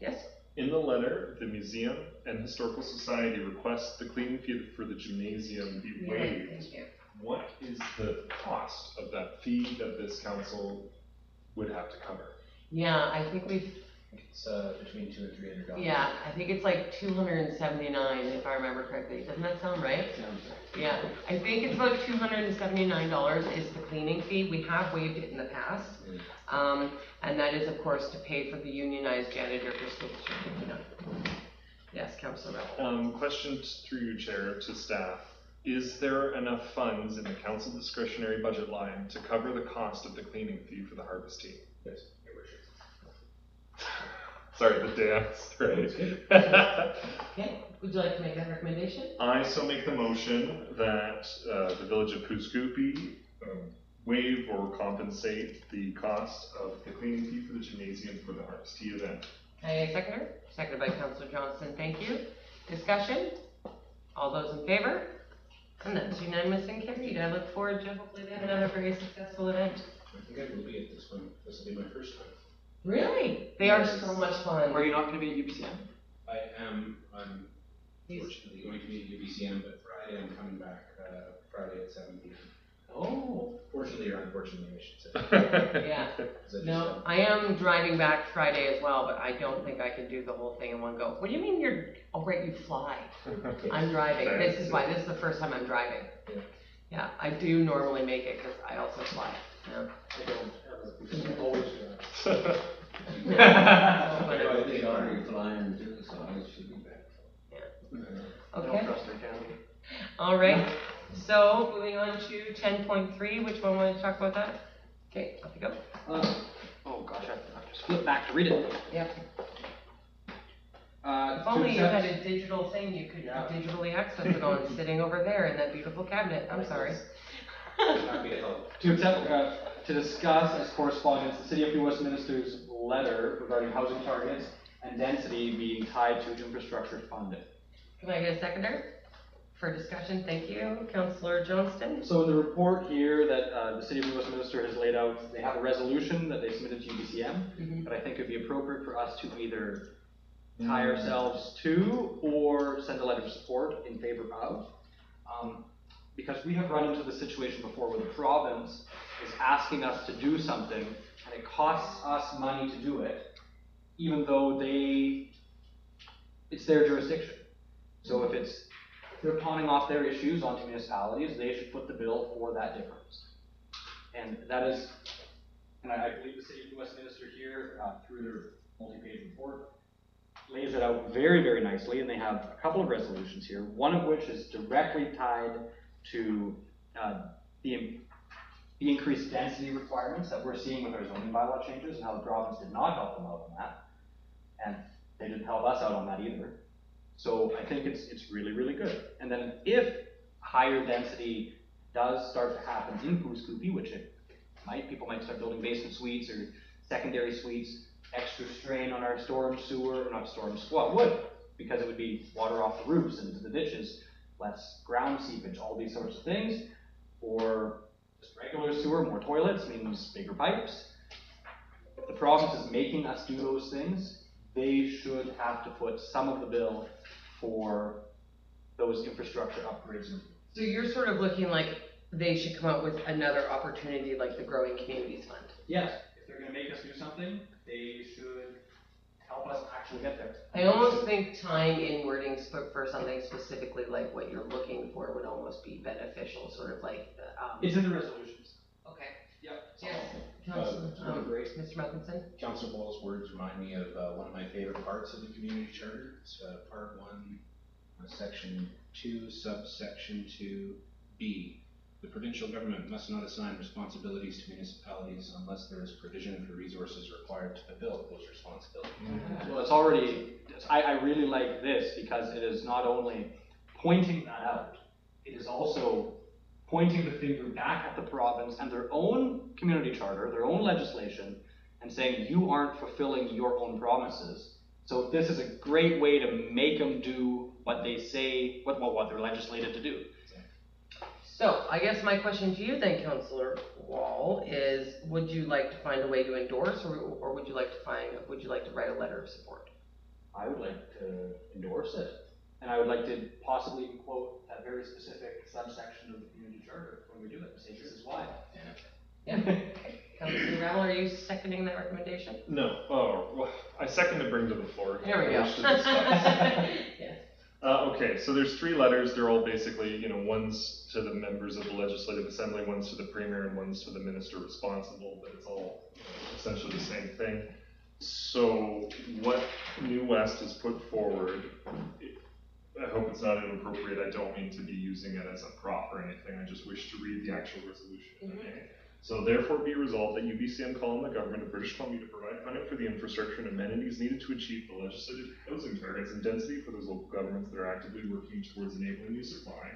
Yes. In the letter, the Museum and Historical Society request the cleaning fee for the gymnasium be waived. Thank you. What is the cost of that fee that this council would have to cover? Yeah, I think we've. It's between $200 and $300. Yeah, I think it's like $279 if I remember correctly. Doesn't that sound right? Yeah, I think it's about $279 is the cleaning fee. We have waived it in the past, and that is of course to pay for the unionized janitor for school district. Yes, Councillor Rabel. Question through you, Chair, to staff. Is there enough funds in the council discretionary budget line to cover the cost of the cleaning fee for the harvest tea? Yes, Your Worship. Sorry, the dance, right? Okay, would you like to make that recommendation? I so make the motion that the village of Coos-Coopy waive or compensate the cost of the cleaning fee for the gymnasium for the harvest tea event. Any seconder? Seconded by Councillor Johnston, thank you. Discussion? All those in favor? And that's unanimous and carried. I look forward to hopefully they have another very successful event. I think I will be at this one. This will be my first time. Really? They are so much fun. Are you not going to be at UBCM? I am. I'm Fortunately, going to meet UBCM, but Friday I'm coming back, Friday at 7 p.m. Oh. Fortunately or unfortunately, I should say. Yeah. 'Cause I just No, got- I am driving back Friday as well, but I don't think I can do the whole thing in one go. What do you mean oh right, you fly. I'm driving. This is why, this is the first time I'm driving. Yeah. Yeah, I do normally make it because I also fly. Yeah. I don't ever, because I always do So funny. I think already flying to the side should be back. I don't Okay, trust their county. all right. So moving on to 10.3, which one wanted to talk about that? Okay, off you go. Oh gosh, I have to flip back to read it. Yep. To If only you had accept- a digital thing you could Yeah. digitally access it on, sitting over there in that beautiful cabinet. I'm sorry. Happy to help. To discuss as correspondence, the City of New Westminster's letter regarding housing targets and density being tied to infrastructure funding. Can I get a seconder for discussion? Thank you, Councillor Johnston. So in the report here that the City of New Westminster has laid out, they have a resolution that they submitted to UBCM, but I think it'd be appropriate for us to either tie ourselves to or send a letter of support in favor of. Because we have run into the situation before where the province is asking us to do something and it costs us money to do it, even though it's their jurisdiction. So if they're pawning off their issues onto municipalities, they should foot the bill for that difference. And that is, and I believe the City of New Westminster here, through their multi-page report, lays it out very, very nicely, and they have a couple of resolutions here, one of which is directly tied to the increased density requirements that we're seeing with our zoning bylaw changes and how the province did not help them out on that. And they didn't help us out on that either. So I think it's really, really good. And then if higher density does start to happen in Pouce Coupe, which it might, people might start building basement suites or secondary suites, extra strain on our storm sewer, not storm squat wood, because it would be water off the roofs into the ditches, less ground seepage, all these sorts of things. Or just regular sewer, more toilets means bigger pipes. If the province is making us do those things, they should have to foot some of the bill for those infrastructure upgrades. So you're sort of looking like they should come up with another opportunity like the Growing Communities Fund. Yes, if they're gonna make us do something, they should help us actually get there. I almost think tying in wordings for something specifically like what you're looking for would almost be beneficial, sort of like the, It's in the resolutions. Okay. Yep. Yes, Councillor, Mr. Malcolmson? Councillor Boyle's words remind me of one of my favorite parts of the community charter. It's part 1, section 2, subsection 2B. The provincial government must not assign responsibilities to municipalities unless there is provision for resources required to fulfill those responsibilities. Well, it's already, I really like this because it is not only pointing that out, it is also pointing the finger back at the province and their own community charter, their own legislation, and saying you aren't fulfilling your own promises. So this is a great way to make them do what they say, what they're legislated to do. So I guess my question to you then, Councillor Wall, is would you like to find a way to endorse or would you like to write a letter of support? I would like to endorse it. And I would like to possibly even quote that very specific subsection of the community charter when we do it, and say this is why. Yeah. Councillor Rabel, are you seconding that recommendation? No. Oh, well, I second to bring to the floor. There we I go. wish to discuss. Yes. Okay, so there's 3 letters. They're all basically, one's to the members of the Legislative Assembly, one's to the Premier, and one's to the Minister responsible, but it's all essentially the same thing. So what New West has put forward, I hope it's not inappropriate. I don't mean to be using it as a prop or anything. I just wish to read the actual resolution. Okay. So therefore be resolved that UBCM call on the government of British Columbia to provide funding for the infrastructure and amenities needed to achieve the legislated housing targets and density for those local governments that are actively working towards enabling new supply.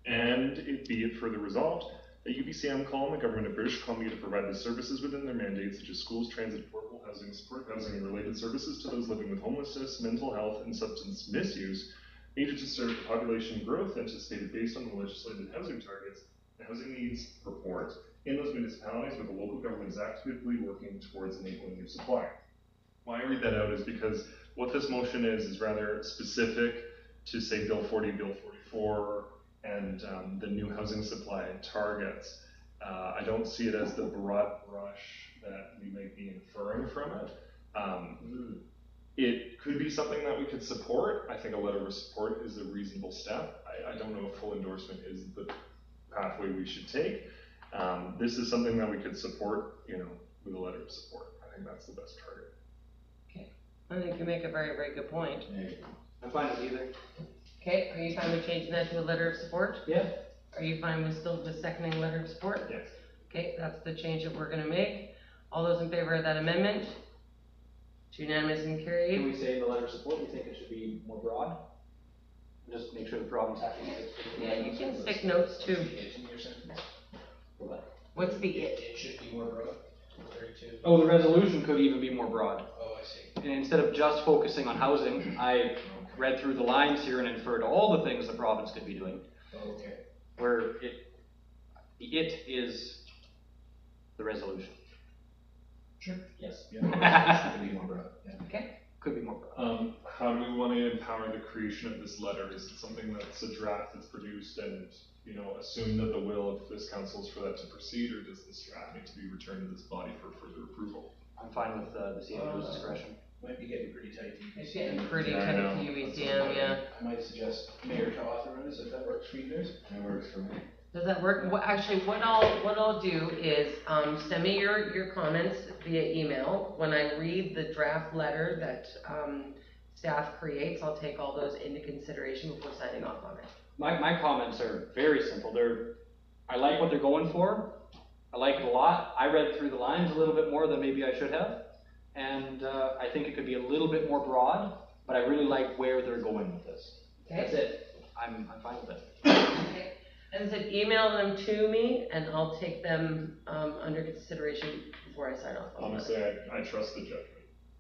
And it be it further resolved that UBCM call on the government of British Columbia to provide the services within their mandates such as schools, transit, affordable housing, support housing, and related services to those living with homelessness, mental health, and substance misuse needed to serve the population growth anticipated based on the legislated housing targets, the housing needs report, in those municipalities where the local government is actively working towards enabling new supply. Why I read that out is because what this motion is rather specific to say Bill 40, Bill 44, and the new housing supply targets. I don't see it as the broad brush that we might be inferring from it. It could be something that we could support. I think a letter of support is a reasonable step. I don't know if full endorsement is the pathway we should take. This is something that we could support, with a letter of support. I think that's the best target. Okay, I think you make a very, very good point. I'm fine with either. Okay, are you fine with changing that to a letter of support? Yeah. Are you fine with still the seconding letter of support? Yes. Okay, that's the change that we're gonna make. All those in favor of that amendment? It's unanimous and Can carried. we say in the letter of support, we think it should be more broad? Just make sure the problem's happening. Yeah, you can stick notes too. It in your sentence? What's the it? It should be more broad, 32. Oh, the resolution could even be more broad. Oh, I see. And instead of just focusing on housing, I read through the lines here and inferred all the things the province could be doing. Oh, okay. Where it is the resolution. Sure. Yes. Yeah, it should be more broad, yeah. Okay, Could be more broad. How do we want to empower the creation of this letter? Is it something that's a draft that's produced and, assume that the will of this council is for that to proceed, or does this draft need to be returned to this body for further approval? I'm fine with the CAO's discretion. Might be getting pretty tight. it's getting pretty Yeah, I tight know. to UECM, yeah. I might suggest mayor to authorize if that works for you guys. That works for me. Does that work? Actually, what I'll do is, send me your comments via email. When I read the draft letter that, staff creates, I'll take all those into consideration before signing off on it. My comments are very simple. I like what they're going for. I like it a lot. I read through the lines a little bit more than maybe I should have. And I think it could be a little bit more broad, but I really like where they're going with this. Okay. That's it. I'm fine with it. Okay. As I said, email them to me and I'll take them, under consideration before I sign off on it. Honestly, I trust the judgment.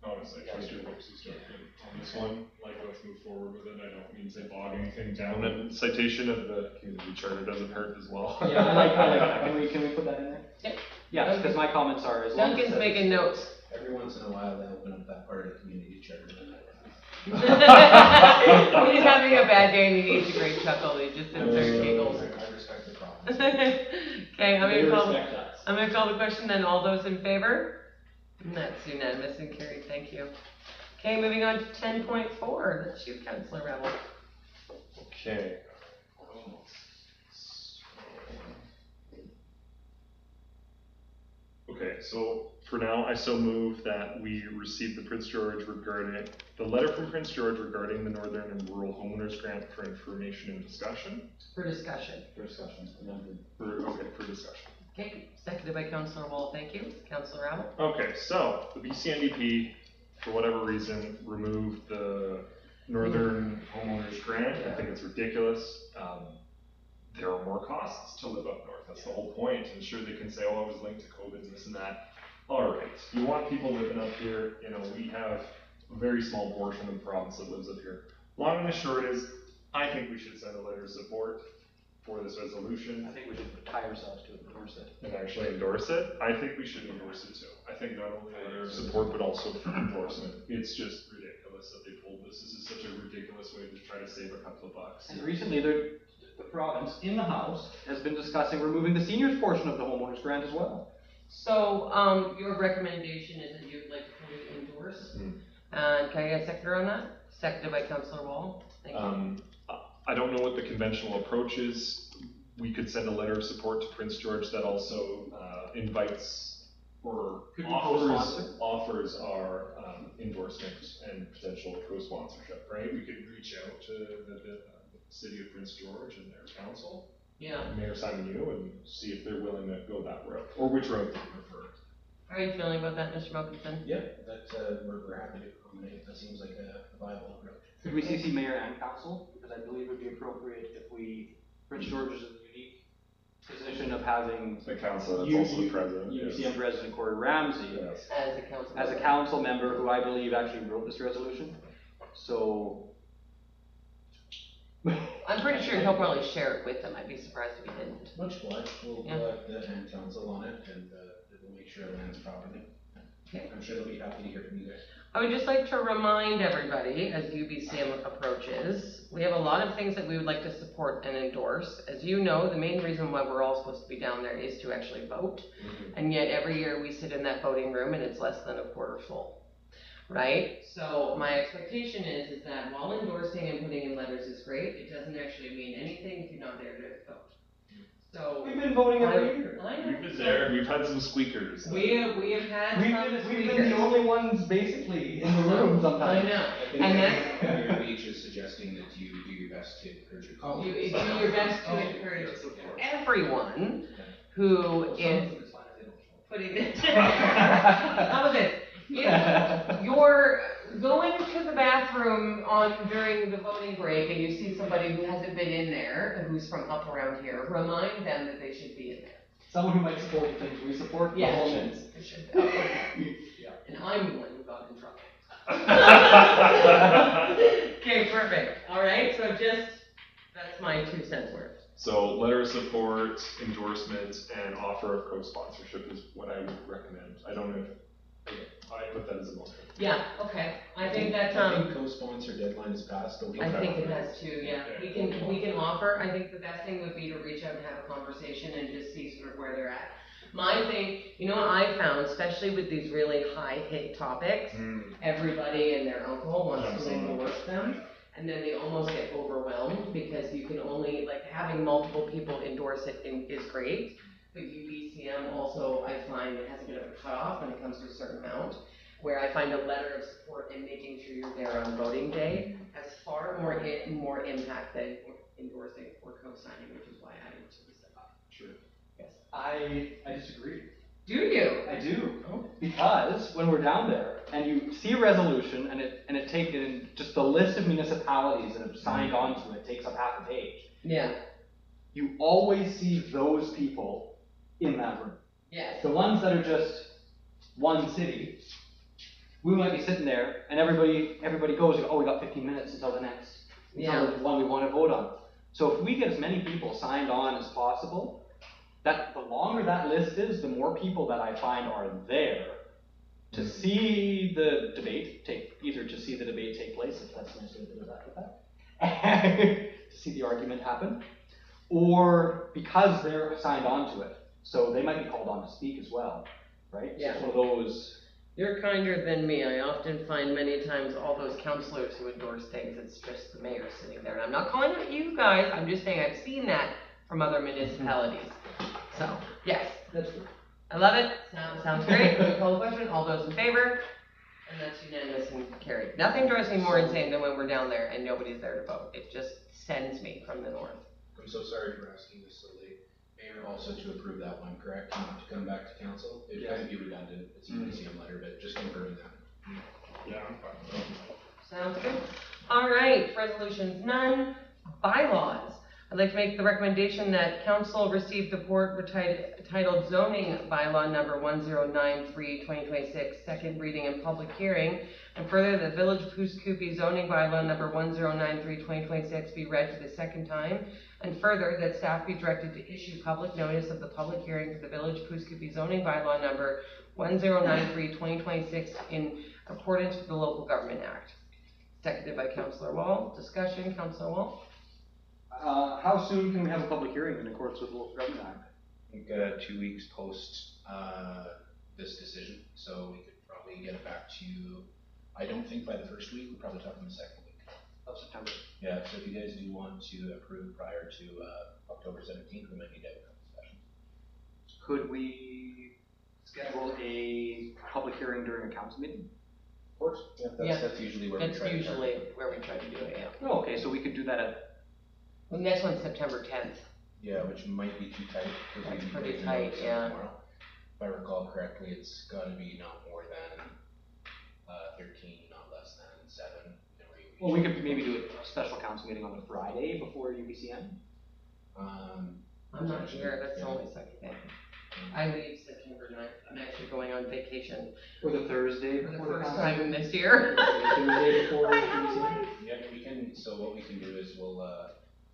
Honestly, I trust your folks' judgment on this one. Like, let's move forward with it. I don't mean to bog anything down. And citation of the community charter doesn't hurt as well. Yeah, I like that. Can we put that in there? Yep. Yeah, because my comments are as long as Duncan's making notes. Every once in a while, they open up that part of the community charter. He's having a bad day and he needs a great chuckle. He just inserts giggles. I respect the problem. Okay, They respect us. I'm gonna call the question then. All those in favor? And that's unanimous and carried. Thank you. Okay, moving on to 10.4. That's you, Councillor Rabel. Okay. Okay, so for now, I so move that we receive the letter from Prince George regarding the Northern and Rural Homeowners Grant for information and discussion. For discussion. For discussion. For discussion. Okay, seconded by Councillor Wall. Thank you. Councillor Rabel. Okay, so the BCNDP, for whatever reason, removed the Northern Homeowners Grant. I think it's ridiculous. There are more costs to live up north. That's the whole point. And sure, they can say, oh, it was linked to COVID and this and that. All right, you want people living up here. We have a very small portion of the province that lives up here. Long and the short is, I think we should send a letter of support for this resolution. I think we should tie ourselves to endorse it. And actually endorse it. I think we should endorse it too. I think not only a letter of support, but also for endorsement. It's just ridiculous that they pulled this. This is such a ridiculous way to try to save a couple of bucks. And recently, the province in the House has been discussing removing the seniors portion of the homeowners grant as well. So, your recommendation is that you'd like to fully endorse. And can I get a seconder on that? Seconded by Councillor Wall. Thank you. I don't know what the conventional approach is. We could send a letter of support to Prince George that also invites or offers our endorsement and potential co-sponsorship, right? We could reach out to the city of Prince George and their council, Yeah. Mayor Simon Yu, and see if they're willing to go that route, or which route they prefer. How are you feeling about that, Mr. Wilkinson? Yeah, we're happy to accommodate. That seems like a viable approach. Could we CC mayor and council? Because I believe it would be appropriate if Prince George is in the unique position of having The council, that's also the president. UCM President Corey Ramsey Yes. As a council member. as a council member who I believe actually wrote this resolution. So. I'm pretty sure he'll probably share it with them. I'd be surprised if he didn't. Much obliged. We'll Yeah. let the land council on it and we'll make sure it lands properly. Okay. I'm sure they'll be happy to hear from you guys. I would just like to remind everybody, as UBCM approaches, we have a lot of things that we would like to support and endorse. As you know, the main reason why we're all supposed to be down there is to actually vote. And yet every year we sit in that voting room and it's less than a quarter full, right? So my expectation is that while endorsing and putting in letters is great, it doesn't actually mean anything if you're not there to vote. So We've been voting every year. I know. We've been there, we've had some squeakers. We have had some We've been the only ones basically in the room I sometimes. know. I think And that's, Mayor Veach is suggesting that you do your best to encourage your colleagues. you do your best to encourage everyone who is putting it. How about this? If you're going to the bathroom during the voting break and you see somebody who hasn't been in there, who's from up around here, remind them that they should be in there. Someone who might support the things we support. Yes. the whole thing. They should. Oh, okay. And I'm the one who got in trouble. Okay, perfect. All right, so that's my 2 cents worth. So letter of support, endorsement, and offer of co-sponsorship is what I would recommend. I don't know if I put that as a motion. Yeah, okay. I think that, I think co-sponsor deadline is passed. But we I can- think it has too, yeah. We can offer, I think the best thing would be to reach out and have a conversation and just see sort of where they're at. My thing, you know what I found, especially with these really high hit topics, everybody and their uncle wants to endorse them. And then they almost get overwhelmed because you can only, like, having multiple people endorse it is great. But UBCM also, I find, it has a bit of a cutoff when it comes to a certain amount. Where I find a letter of support and making sure you're there on voting day has far more impact than endorsing or co-signing, which is why I sort of said that. Sure. Yes. I disagree. Do you? I do. Oh. Because when we're down there and you see a resolution and it takes in just the list of municipalities that have signed on to it takes up half a page. Yeah. You always see those people in that room. Yes. The ones that are just one city, we might be sitting there and everybody goes, oh, we got 15 minutes until the next until the one we want to vote on. So if we get as many people signed on as possible, that the longer that list is, the more people that I find are there to see the debate take place, if that's nice way to do that, to see the argument happen, or because they're signed on to it. So they might be called on to speak as well, right? Yeah. So it's one of those. You're kinder than me. I often find many times all those councillors who endorse things, it's just the mayor sitting there. And I'm not calling out you guys, I'm just saying I've seen that from other municipalities. So, yes, That's true. I love it. Sounds great. We call the question. All those in favor? And that's unanimous and carried. Nothing drives me more insane than when we're down there and nobody's there to vote. It just sends me from the north. I'm so sorry for asking this so late. Mayor, also to approve that one, correct? Not to come back to council? It'd kind of be redundant. It's a UBCM letter, but just confirming that. Yeah, I'm fine. Sounds good. All right, resolutions none. Bylaws. I'd like to make the recommendation that council receive the report titled Zoning Bylaw number 1093-2026, second reading and public hearing, and further the Village of Pooskoopi Zoning Bylaw number 1093-2026 be read for the second time, and further that staff be directed to issue public notice of the public hearing for the Village of Pooskoopi Zoning Bylaw number 1093-2026 in accordance with the Local Government Act. Seconded by Councillor Wall. Discussion, Councillor Wall. How soon can we have a public hearing in accordance with the Local Government Act? I think 2 weeks post this decision, so we could probably get it back to you. I don't think by the first week, we're probably talking the second week Of September. Yeah, so if you guys do want to approve prior to October 17th, we might need to have a couple sessions. Could we schedule a public hearing during a council meeting? Of course. Yeah, that's usually where we That's try to usually where we try to do it, yeah. Oh, okay, so we could do that at. The next one's September 10th. Yeah, which might be too tight. Because That's we'd be pretty closing tight, notice yeah. tomorrow. If I recall correctly, it's got to be not more than 13, not less than 7. Well, we could maybe do a special council meeting on the Friday before UBCM. I'm not here, that's the only second day. I leave September 9th. I'm actually going on vacation Or the Thursday for the before the first council time this year. Thursday before UBCM. Yeah, we can, so what we can do is we'll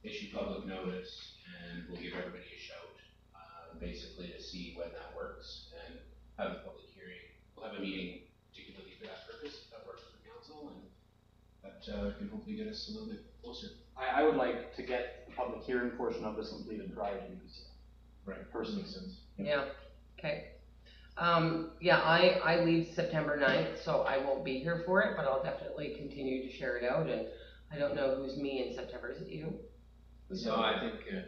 issue public notice and we'll give everybody a shout, basically to see when that works and have a public hearing. We'll have a meeting that can hopefully get us a little bit closer. I would like to get the public hearing portion of this completed prior to UPC. Right. Personally. Makes sense. Yeah, okay. Yeah, I leave September 9th, so I won't be here for it, but I'll definitely continue to share it out, and I don't know who's me in September, is it you? So I think, I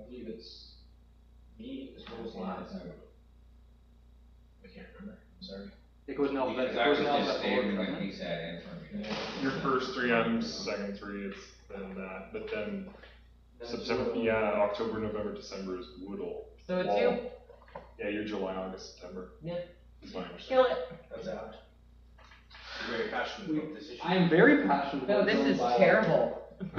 believe it's me as well as last. I can't remember, I'm sorry. It goes in alphabetical, Because I was order, just doesn't stating it? that he said answer. Your first three, I'm second three, it's then that, but then September, October, November, December is Woodill. So it's you? Yeah, you're July, August, September. Yeah. Is my understanding. Kill it. That's out. You're very passionate about this issue. I am very passionate No, about this zone is bylaws. terrible. I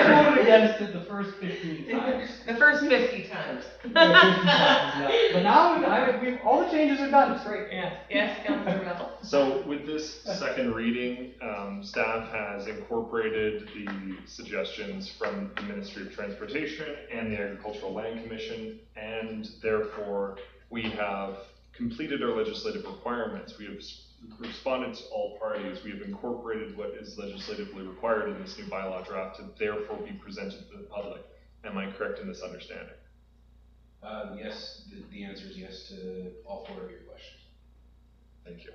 voted against it the first 15 times. The first 50 times. But now, all the changes are done, it's great. Yes, Councillor Rabel. So with this second reading, staff has incorporated the suggestions from the Ministry of Transportation and the Agricultural Land Commission, and therefore we have completed our legislative requirements. We have responded to all parties. We have incorporated what is legislatively required in this new bylaw draft to therefore be presented to the public. Am I correct in this understanding? Yes, the answer is yes to all four of your questions. Thank you.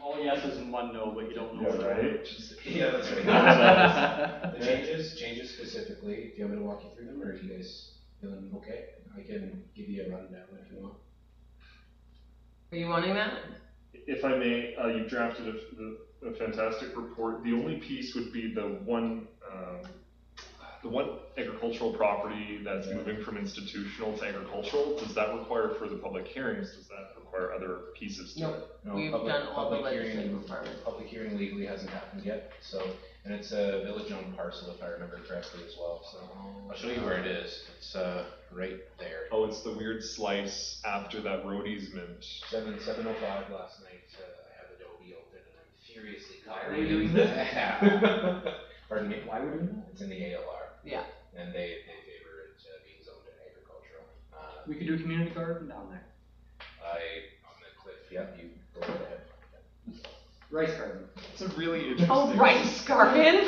All yeses and one no, but you don't know. Yeah, right? Yeah, that's right. The changes specifically, do you want me to walk you through them, or are you guys feeling okay? I can give you a rundown if you want. Are you wanting that? If I may, you've drafted a fantastic report. The only piece would be the one agricultural property that's moving from institutional to agricultural. Does that require further public hearings? Does that require other pieces to it? No, We've done all the public legislative hearing, requirements. public hearing legally hasn't happened yet, so, and it's a village-owned parcel if I remember correctly as well, so I'll show you where it is. It's right there. Oh, it's the weird slice after that road easement. 7:05 last night. I have Adobe open and I'm furiously Why are copying. we doing this? Pardon me? Why would we do that? It's in the ALR, Yeah. and they favor it being zoned in agricultural. We could do a community garden down there. On the cliff, yep, you go right ahead. Rice garden. It's a really interesting. Oh, rice garden.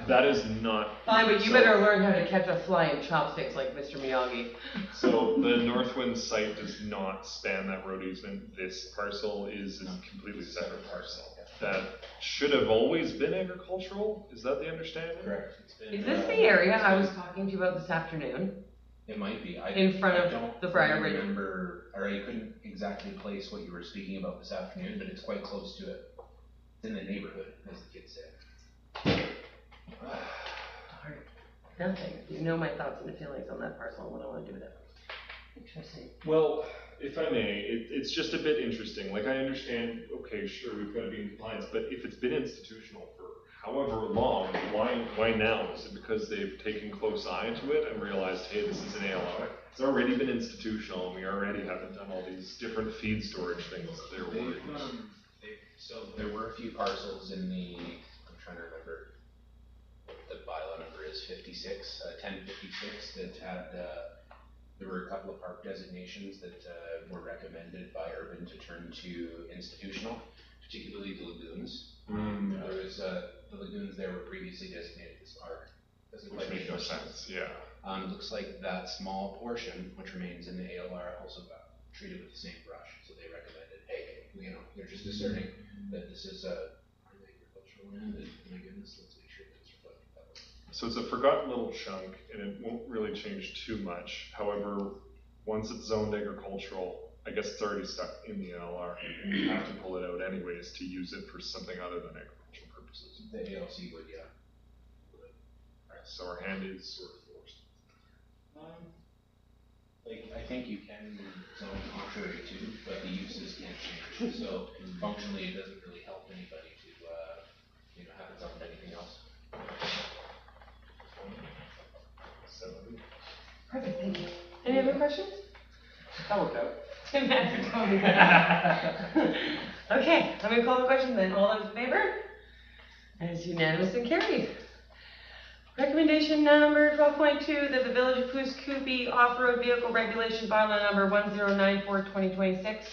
That is not. Fine, but you so- better learn how to catch a fly in chopsticks like Mr. Miyagi. So the Northwind site does not span that road easement. This parcel is a completely separate parcel. That should have always been agricultural. Is that the understanding? Correct. It's been, Is this the area I was talking to you about this afternoon? It might be. In front of I don't the Briar really Ridge? remember, or I couldn't exactly place what you were speaking about this afternoon, but it's quite close to it. It's in the neighborhood, as the kids say. Nothing. You know my thoughts and feelings on that parcel and what I want to do with it. Interesting. Well, if I may, it's just a bit interesting. Like I understand, okay, sure, we've got to be in compliance, but if it's been institutional for however long, why now? Is it because they've taken close eye to it and realized, hey, this is an ALR? It's already been institutional, and we already haven't done all these different feed storage things that they're worried. So there were a few parcels in the, I'm trying to remember what the bylaw number is, 56, 1056, that had, there were a couple of park designations that were recommended by Urban to turn to institutional, particularly the lagoons. There was, the lagoons there were previously designated as park. Which makes no sense, yeah. It looks like that small portion, which remains in the ALR, also got treated with the same brush. So they recommended, hey, you know, they're just asserting that this is a agricultural land, and my goodness, let's make sure that it's reflected that way. So it's a forgotten little chunk, and it won't really change too much. However, once it's zoned agricultural, I guess it's already stuck in the LR, and you have to pull it out anyways to use it for something other than agricultural purposes. The ALC would, yeah. So our hand is sort of forced. Like, I think you can zone contrary to, but the uses can't change. So functionally, it doesn't really help anybody to, you know, have it zoned anything else. So, Perfect, thank you. Any other questions? That worked out. Tim Master told me. Okay, I'm gonna call the question then. All those in favor? And it's unanimous and carried. Recommendation number 12.2, that the Village of Pouce Coupe off-road vehicle regulation bylaw number 1094/2026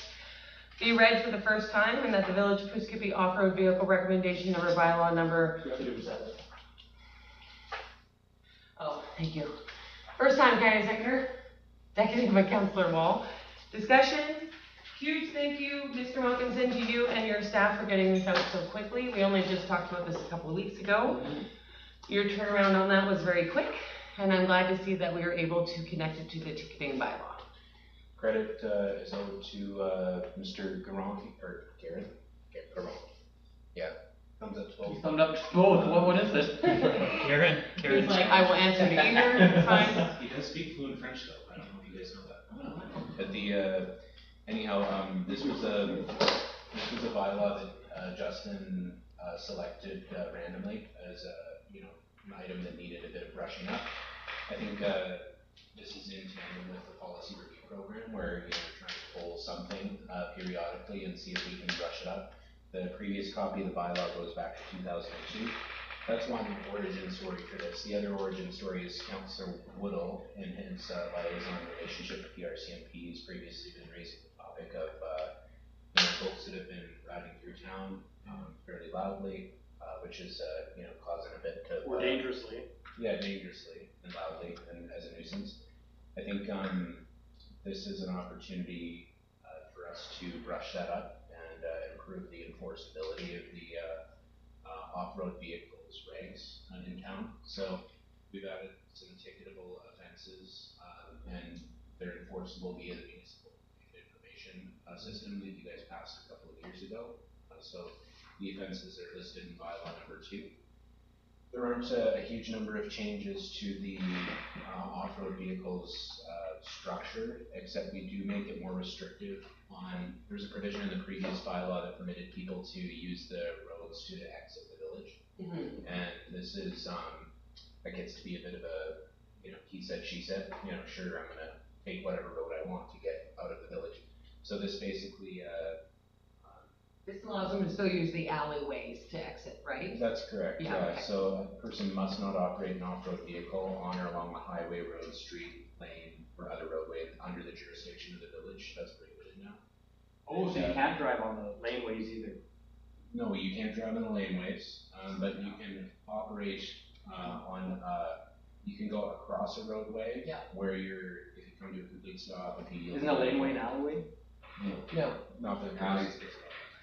be read for the first time, and that the Village of Parsippany off-road vehicle recommendation number bylaw number. Oh, thank you. First time, County Secretary. Seconded by Councillor Wall. Discussion. Huge thank you, Mr. Wilkinson, to you and your staff for getting this out so quickly. We only just talked about this a couple of weeks ago. Your turnaround on that was very quick, and I'm glad to see that we were able to connect it to the ticketing bylaw. Credit is owed to Mr. Garant, or Garrett? Garant. Yeah, thumbs up to both. Thumbs up to both. What is this? Karen. He's like, I will answer to either. It's fine. He does speak fluent French though. I don't know if you guys know that. But the anyhow, this was a bylaw that Johnston selected randomly as an item that needed a bit of brushing up. I think this is in tandem with the policy review program where we're trying to pull something periodically and see if we can brush it up. The previous copy of the bylaw goes back to 2002. That's one origin story for this. The other origin story is Councillor Woodill and his liaison relationship with the RCMP. He's previously been raising the topic of folks that have been riding through town fairly loudly, which is causing a bit of Or dangerously. Yeah, dangerously and loudly and as a nuisance. I think this is an opportunity for us to brush that up and improve the enforceability of the off-road vehicles regs in town. So we've added some ticketable offenses and they're enforceable via the municipal information system that you guys passed a couple of years ago. So the offenses are listed in bylaw number 2. There aren't a huge number of changes to the off-road vehicles structure, except we do make it more restrictive on, there's a provision in the previous bylaw that permitted people to use the roads to exit the village. And this is, that gets to be a bit of a, he said, she said, sure, I'm gonna take whatever road I want to get out of the village. So this basically, This allows them to still use the alleyways to exit, right? that's correct, Yeah, okay. So a person must not operate an off-road vehicle on or along the highway, road, street, lane, or other roadway under the jurisdiction of the village. That's prohibited now. Oh, so you can't drive on the laneways either. No, you can't drive in the laneways, but you can operate you can go across a roadway where if you come to a complete stop, if you Isn't a laneway an alleyway? No. Not the alley.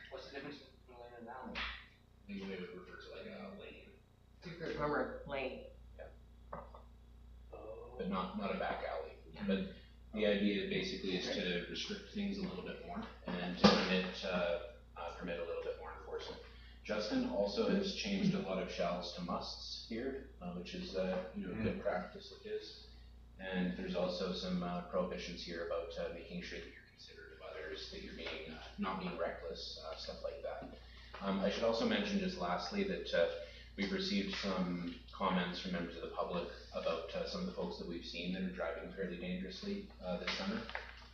What's the difference between a lane and an alleyway? Laneway would refer to like a lane, Remember, lane. but not a back alley. But the idea basically is to restrict things a little bit more and to permit a little bit more enforcement. Justin also has changed a lot of shalls to musts here, which is good practice of his. And there's also some prohibitions here about making sure that you're considerate of others, that you're not being reckless, stuff like that. I should also mention just lastly that we've received some comments from members of the public about some of the folks that we've seen that are driving fairly dangerously this summer.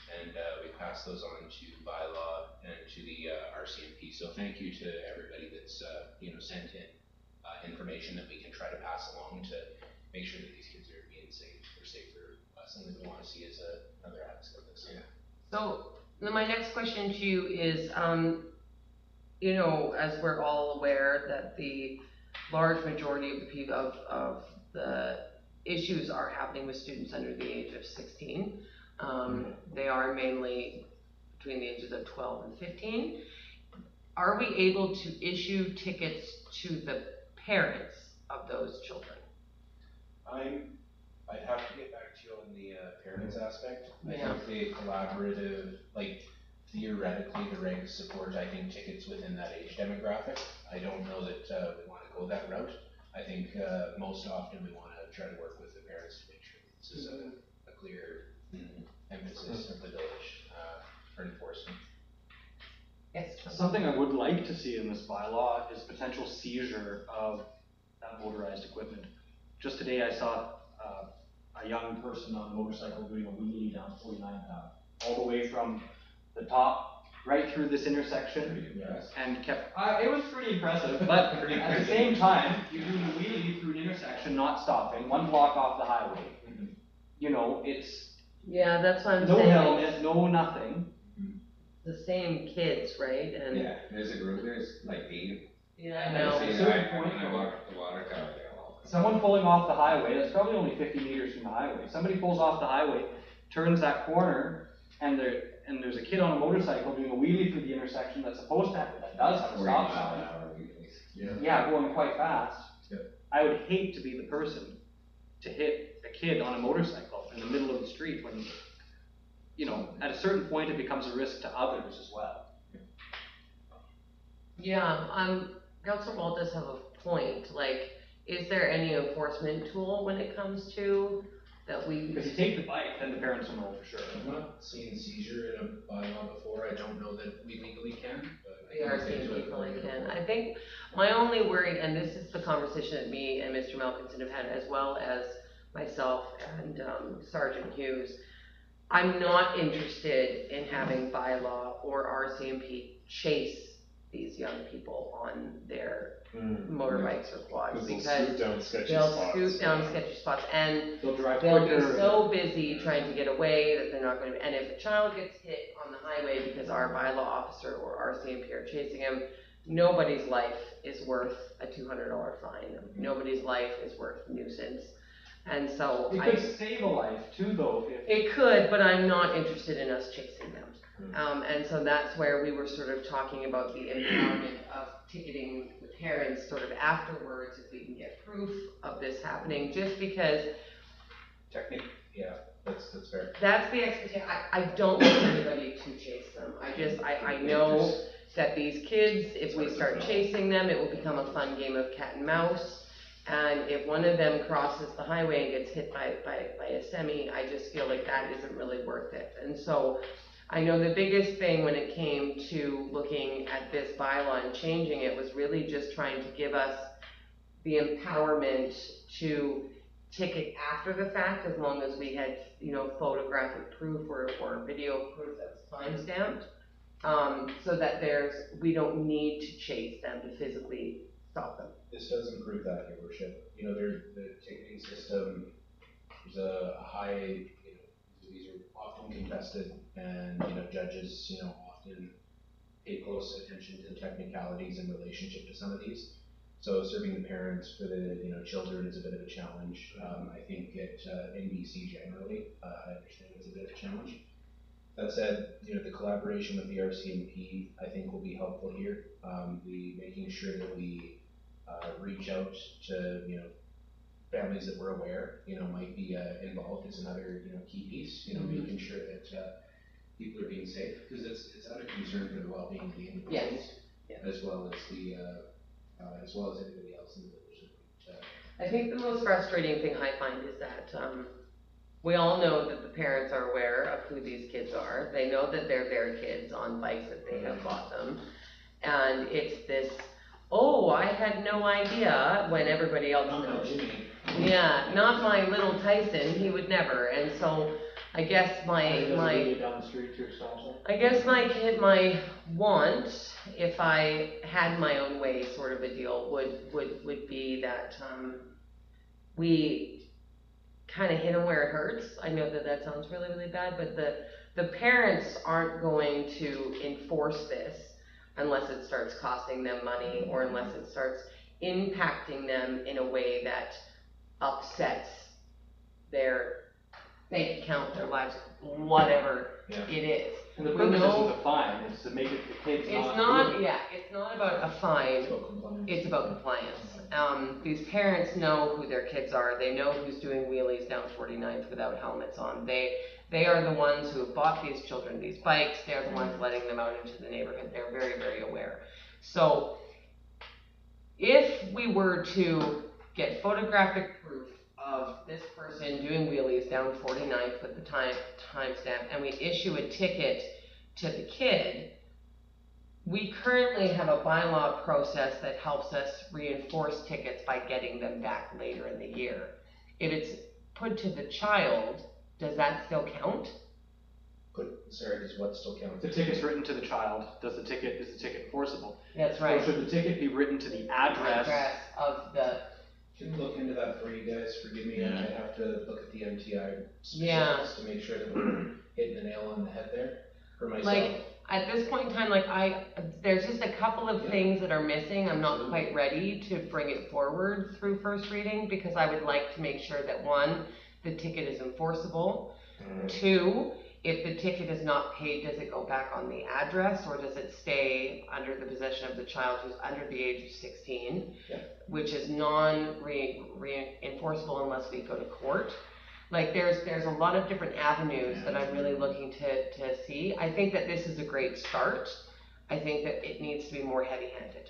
And we passed those on to bylaw and to the RCMP. So thank you to everybody that's sent in information that we can try to pass along to make sure that these kids are being safe or safer. Something we want to see as another aspect of this. Yeah. So then my next question to you is, as we're all aware that the large majority of the issues are happening with students under the age of 16. They are mainly between the ages of 12 and 15. Are we able to issue tickets to the parents of those children? I'd have to get back to you on the parents aspect. Yeah. I think the collaborative, theoretically the regs support, I think, tickets within that age demographic. I don't know that we want to go that route. I think most often we want to try to work with the parents to make sure that this is a clear emphasis of the village for enforcement. Yes. Something I would like to see in this bylaw is potential seizure of that motorized equipment. Just today I saw a young person on a motorcycle doing a wheelie down 49 all the way from the top right through this intersection and kept, it was pretty impressive, but at the same time, you're doing a wheelie through an intersection, not stopping, 1 block off the highway. It's Yeah, that's what I'm no saying. helmet, no nothing. the same kids, right? And Yeah, there's a group, there's like 8. yeah, I At know. a certain point, I walk the water tower there all the time. someone pulling off the highway, that's probably only 50 meters from the highway. Somebody pulls off the highway, turns that corner, and there's a kid on a motorcycle doing a wheelie through the intersection that's supposed to have, that does have a 40 stop mile sign. an hour wheelies. Yeah, going quite fast. Yep. I would hate to be the person to hit a kid on a motorcycle in the middle of the street when, you know, at a certain point it becomes a risk to others as well. Yeah, Councillor Wall does have a point, like, is there any enforcement tool when it comes to that we? Because you take the bike, then the parents will know for sure. I've not seen seizure in a bylaw before, I don't know that we legally can, but. We are seeing people like can. I think my only worry, and this is the conversation that me and Mr. Malkinson have had, as well as myself and Sergeant Hughes, I'm not interested in having bylaw or RCMP chase these young people on their motorbikes or quads, They'll because scoot down sketchy they'll spots. scoot down sketchy spots, and They'll drive they'll be quicker. so busy trying to get away that they're not going to. And if a child gets hit on the highway because our bylaw officer or RCMP are chasing him, nobody's life is worth a $200 fine. Nobody's life is worth nuisance. And so It could save a life too, though. it could, but I'm not interested in us chasing them. And so that's where we were sort of talking about the empowerment of ticketing the parents sort of afterwards, if we can get proof of this happening, just because Technically, yeah, that's fair. that's the expectation. I don't want anybody to chase them. I know that these kids, if we start chasing them, it will become a fun game of cat and mouse. And if one of them crosses the highway and gets hit by a semi, I just feel like that isn't really worth it. And so I know the biggest thing when it came to looking at this bylaw and changing it was really just trying to give us the empowerment to ticket after the fact, as long as we had, you know, photographic proof or video proof that's time-stamped, so that we don't need to chase them to physically stop them. This does improve that, your worship. You know, the ticketing system is a high, you know, these are often contested, and, you know, judges, you know, often pay close attention to the technicalities in relationship to some of these. So serving the parents for the, you know, children is a bit of a challenge. I think in BC generally, I understand it's a bit of a challenge. That said, you know, the collaboration with the RCMP, I think, will be helpful here. The making sure that we reach out to, you know, families that we're aware, you know, might be involved is another, you know, key piece. You know, making sure that people are being safe, because it's out of concern for the well-being of the individuals, as well as everybody else in the village. I think the most frustrating thing I find is that we all know that the parents are aware of who these kids are. They know that they're their kids on bikes that they have bought them. And it's this, oh, I had no idea, when everybody else knows. Jimmy. Yeah, not my little Tyson, he would never. And so I guess my down the street to your stop sign. I guess my want, if I had my own way sort of a deal, would be that we kind of hit them where it hurts. I know that sounds really, really bad, but the parents aren't going to enforce this unless it starts costing them money, or unless it starts impacting them in a way that upsets their bank account, their lives, whatever it is. And the purpose isn't to fine, it's to make it the kids It's not about a fine, it's about compliance. These parents know who their kids are, they know who's doing wheelies down 49th without helmets on. They are the ones who have bought these children these bikes, they're the ones letting them out into the neighborhood, they're very, very aware. So, if we were to get photographic proof of this person doing wheelies down 49th with the timestamp, and we issue a ticket to the kid, we currently have a bylaw process that helps us reinforce tickets by getting them back later in the year. If it's put to the child, does that still count? Sorry, does what still count? The ticket's written to the child. Is the ticket enforceable? That's right. Or should the ticket be written to the address of the. Can look into that for you guys, forgive me, I might have to look at the MTI specifics Yeah. to make sure that we're hitting the nail on the head there, for myself. Like, At this point in time, like there's just a couple of things that are missing. I'm not quite ready to bring it forward through first reading because I would like to make sure that one, the ticket is enforceable. Two, if the ticket is not paid, does it go back on the address or does it stay under the possession of the child who's under the age of 16, which is non-enforceable unless we go to court. Like there's a lot of different avenues that I'm really looking to see. I think that this is a great start. I think that it needs to be more heavy-handed.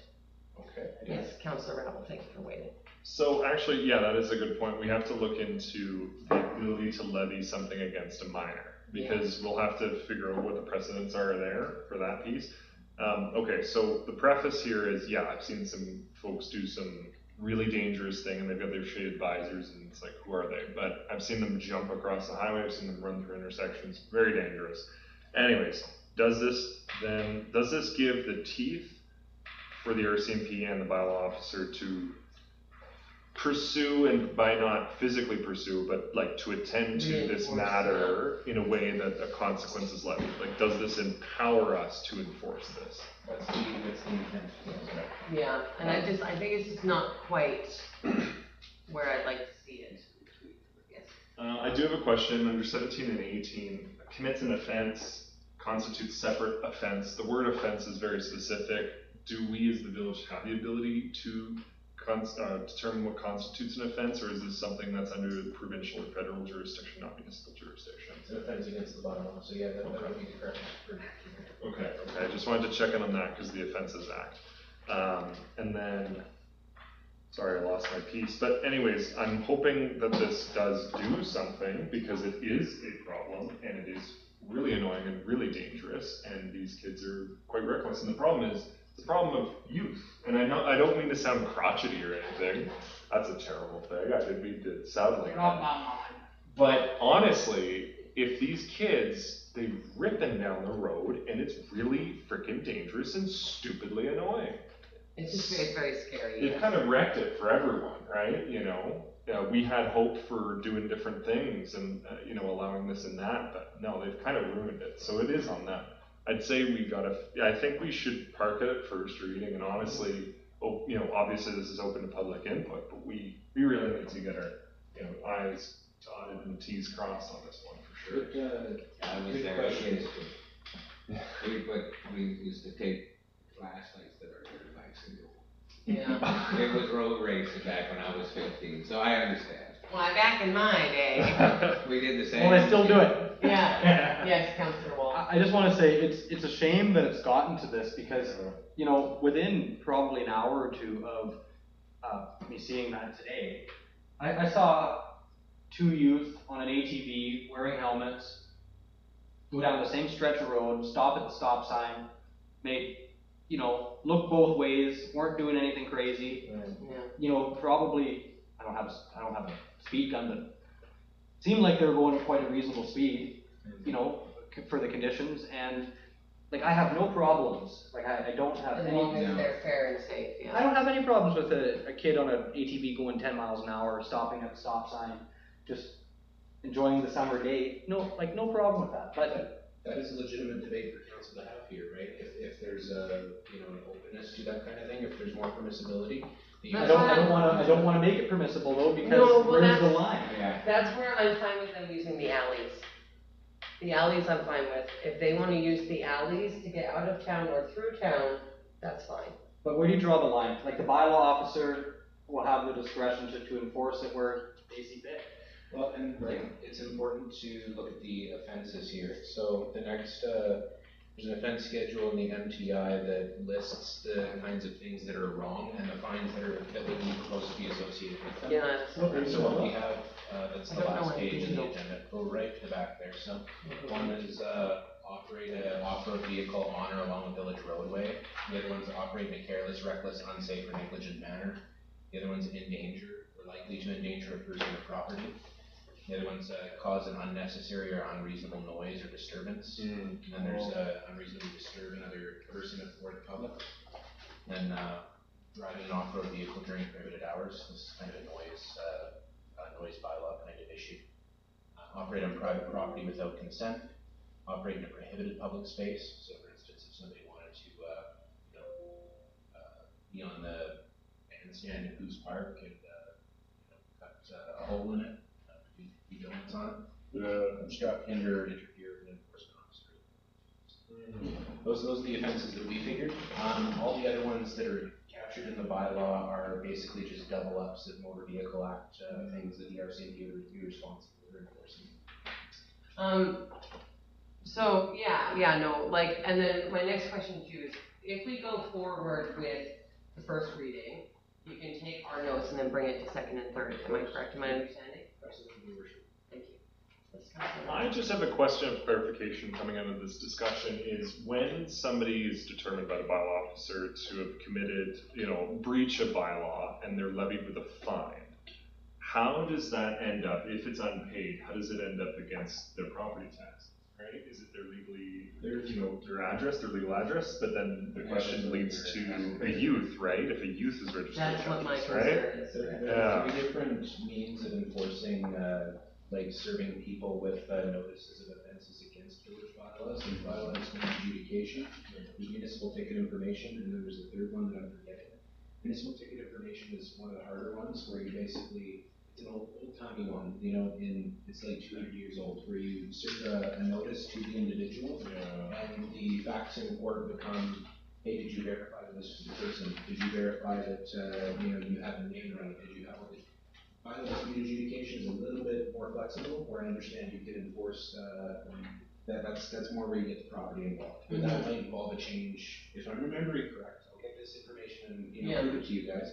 Okay. Yes, Councillor Rabel, thank you for waiting. So actually, yeah, that is a good point. We have to look into the ability to levy something against a minor because we'll have to figure out what the precedents are there for that piece. Okay, so the preface here is, yeah, I've seen some folks do some really dangerous thing and they've got their shaded visors and it's like, who are they? But I've seen them jump across the highway, I've seen them run through intersections, very dangerous. Anyways, does this give the teeth for the RCMP and the bylaw officer to pursue, and by not physically pursue, but like to attend to this matter in a way that a consequence is levied? Like, does this empower us to enforce this? That's the intent. Yeah, and I think it's just not quite where I'd like to see it. Yes. I do have a question under 17 and 18. Commits an offense, constitutes separate offense. The word offense is very specific. Do we as the village have the ability to determine what constitutes an offense, or is this something that's under the provincial or federal jurisdiction, not municipal jurisdiction? It's an offense against the bylaw, so yeah, that would be the correct. Okay, I just wanted to check in on that because the Offences Act. And then, sorry, I lost my piece. But anyways, I'm hoping that this does do something because it is a problem and it is really annoying and really dangerous, and these kids are quite reckless. And the problem is, it's a problem of youth. And I don't mean to sound crotchety or anything. That's a terrible thing. I didn't mean to sound like that. But honestly, if these kids, they ripping down the road and it's really freaking dangerous and stupidly annoying. It's just very scary. They've kind of wrecked it for everyone, right? We had hope for doing different things and, allowing this and that, but no, they've kind of ruined it. So it is on them. I'd say I think we should park it at first reading, and honestly, obviously this is open to public input, but we really need to get our, I's dotted and T's crossed on this one for sure. I was there years ago. We used to take flashlights that are dirt bikes and go. Yeah. It was road racing back when I was 15, so I understand. Well, back in my day. We did the same. Well, they still do it. Yeah. Yes, Councillor Wall. I just want to say it's a shame that it's gotten to this because, within probably an hour or two of me seeing that today, I saw two youth on an ATV wearing helmets go down the same stretch of road, stop at the stop sign, look both ways, weren't doing anything crazy. Yeah. Probably I don't have a speed gun, but it seemed like they were going at quite a reasonable speed, for the conditions, and like I have no problems. Like I don't have As long as they're fair and safe. Yeah. I don't have any problems with a kid on an ATV going 10 miles an hour, stopping at the stop sign, just enjoying the summer day. No problem with that. But that is a legitimate debate for council to have here, right? If there's an openness to that kind of thing, if there's more permissibility. I don't want to make it permissible though, because where's the line? Yeah. That's where I'm fine with them using the alleys. The alleys I'm fine with. If they want to use the alleys to get out of town or through town, that's fine. But where do you draw the line? Like the bylaw officer will have the discretion to enforce it where they see fit. Well, and it's important to look at the offenses here. So the next, there's an offense schedule in the MTI that lists the kinds of things that are wrong and the fines that would be supposed to be associated with them. Yeah. So what we have, that's the last page in the agenda. Go right to the back there. So one is operate an off-road vehicle on or along a village roadway. The other one's operate in a careless, reckless, unsafe, or negligent manner. The other one's endanger or likely to endanger a person or property. The other one's cause an unnecessary or unreasonable noise or disturbance. And then there's unreasonably disturb another person or the public. Then driving an off-road vehicle during prohibited hours. This is kind of a noise bylaw kind of issue. Operate on private property without consent. Operate in a prohibited public space. So for instance, be on the bandstand at Goose Park and, cut a hole in it, be donuts on it. Obstruct, hinder, interfere with an enforcement officer. Those are the offenses that we figured. All the other ones that are captured in the bylaw are basically just double ups of Motor Vehicle Act things that the RCMP would be responsible for enforcing. So and then my next question to you is, if we go forward with the first reading, you can take our notes and then bring it to second and third. Am I correct in my understanding? Absolutely, Your Worship. Thank you. I just have a question of clarification coming out of this discussion is when somebody is determined by the bylaw officer to have committed, breach of bylaw and they're levied with a fine, how does that end up, if it's unpaid, how does it end up against their property tax? Right? Is it their their address, their legal address? But then the question leads to a youth, right? If a youth is registered, That's what my concern right? is. There are 3 different means of enforcing, serving people with notices of offenses against village bylaws. There's bylaws for adjudication, there's municipal ticket information, and then there's a third one that I'm forgetting. Municipal ticket information is one of the harder ones where you basically, it's an old-timey one, it's like 200 years old, where you serve a notice to the individual, and the facts in court become, hey, did you verify that this was the person? Did you verify that, you have the name right? Did you have all the bylaw dispute adjudication is a little bit more flexible, where I understand you can enforce, that's more where you get the property involved. But that might involve a change, if I'm remembering correct. I'll get this information and prove it to you guys.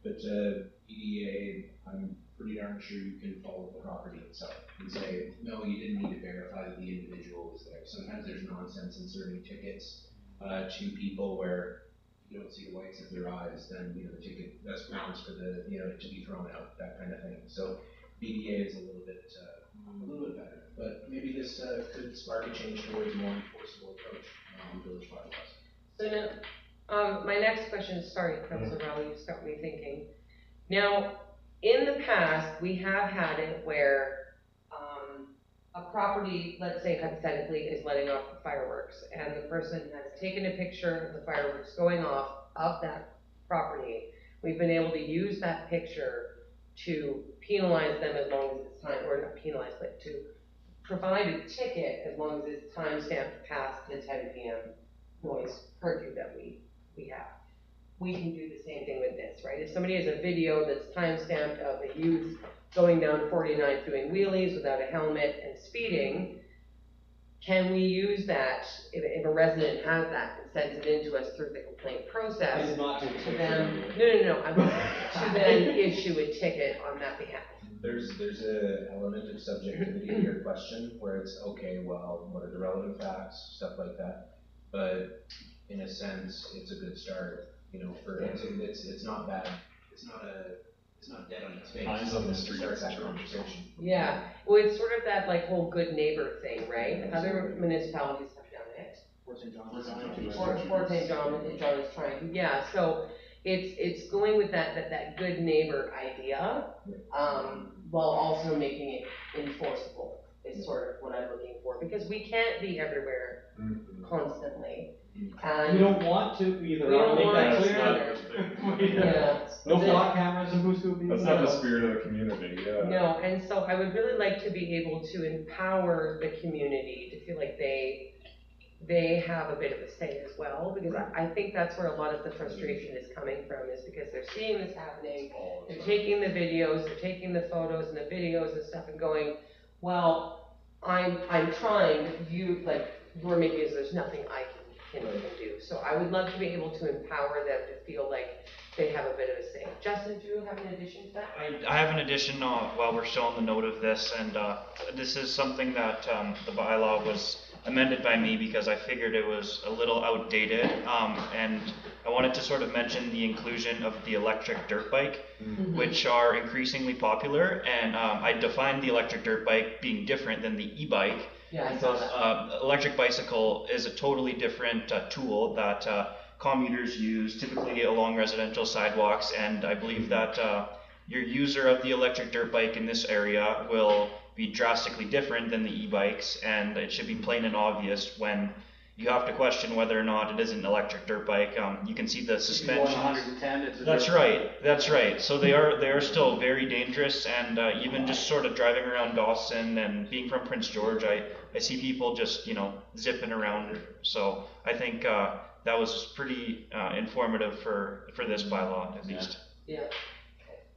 But BDA, I'm pretty darn sure you can follow the property itself and say, no, you didn't need to verify that the individual was there. Sometimes there's nonsense in serving tickets to people where you don't see the whites of their eyes, then the ticket, that's grounds for the to be thrown out, that kind of thing. So BDA is a little bit better, but maybe this could spark a change towards a more enforceable approach on village bylaws. So now, my next question, sorry, Councillor Rabel, you got me thinking. Now, in the past, we have had it where a property, let's say hypothetically, is letting off fireworks, and the person has taken a picture of the fireworks going off of that property. We've been able to use that picture to penalize them as long as it's time, or not penalize, but to provide a ticket as long as it's time stamped past the 10 p.m. noise curfew that we have. We can do the same thing with this, right? If somebody has a video that's time stamped of a youth going down 49th doing wheelies without a helmet and speeding, can we use that if a resident has that and sends it into us through the complaint process? And not take a picture. No. I want to then issue a ticket on that behalf. There's an element of subjectivity in your question where it's okay, well, what are the relevant facts, stuff like that. But in a sense, it's a good start. It's not bad. It's not dead on its face. Eyes on the street. Start that conversation. Yeah. Well, it's sort of that whole good neighbor thing, right? Other municipalities have done it. Fort St. John's is trying to. Yeah. So it's going with that good neighbor idea, while also making it enforceable. Is sort of what I'm looking for, because we can't be everywhere constantly. And we don't want to either. We don't make that want clear. Yeah. No flock cameras and boost. That's not the spirit of the community. Yeah. No, and so I would really like to be able to empower the community to feel like they have a bit of a say as well, because I think that's where a lot of the frustration is coming from, is because they're seeing this happening, they're taking the videos, they're taking the photos and the videos and stuff and going, well, I'm trying, but you're making it so there's nothing I can do. So I would love to be able to empower them to feel like they have a bit of a say. Justin, do you have an addition to that? I have an addition while we're still on the note of this, and this is something that the bylaw was amended by me because I figured it was a little outdated, and I wanted to sort of mention the inclusion of the electric dirt bike, which are increasingly popular, and I defined the electric dirt bike being different than the e-bike. Yeah, I saw that. Electric bicycle is a totally different tool that commuters use typically along residential sidewalks, and I believe that your user of the electric dirt bike in this area will be drastically different than the e-bikes, and it should be plain and obvious when you have to question whether or not it is an electric dirt bike. You can see the Going suspension. 110, it's a That's dirt right, that's right. So they are still very dangerous, and even just sort of driving around Dawson and being from Prince George, I see people just, you know, zipping around. So I think that was pretty informative for this bylaw, at least. Yeah.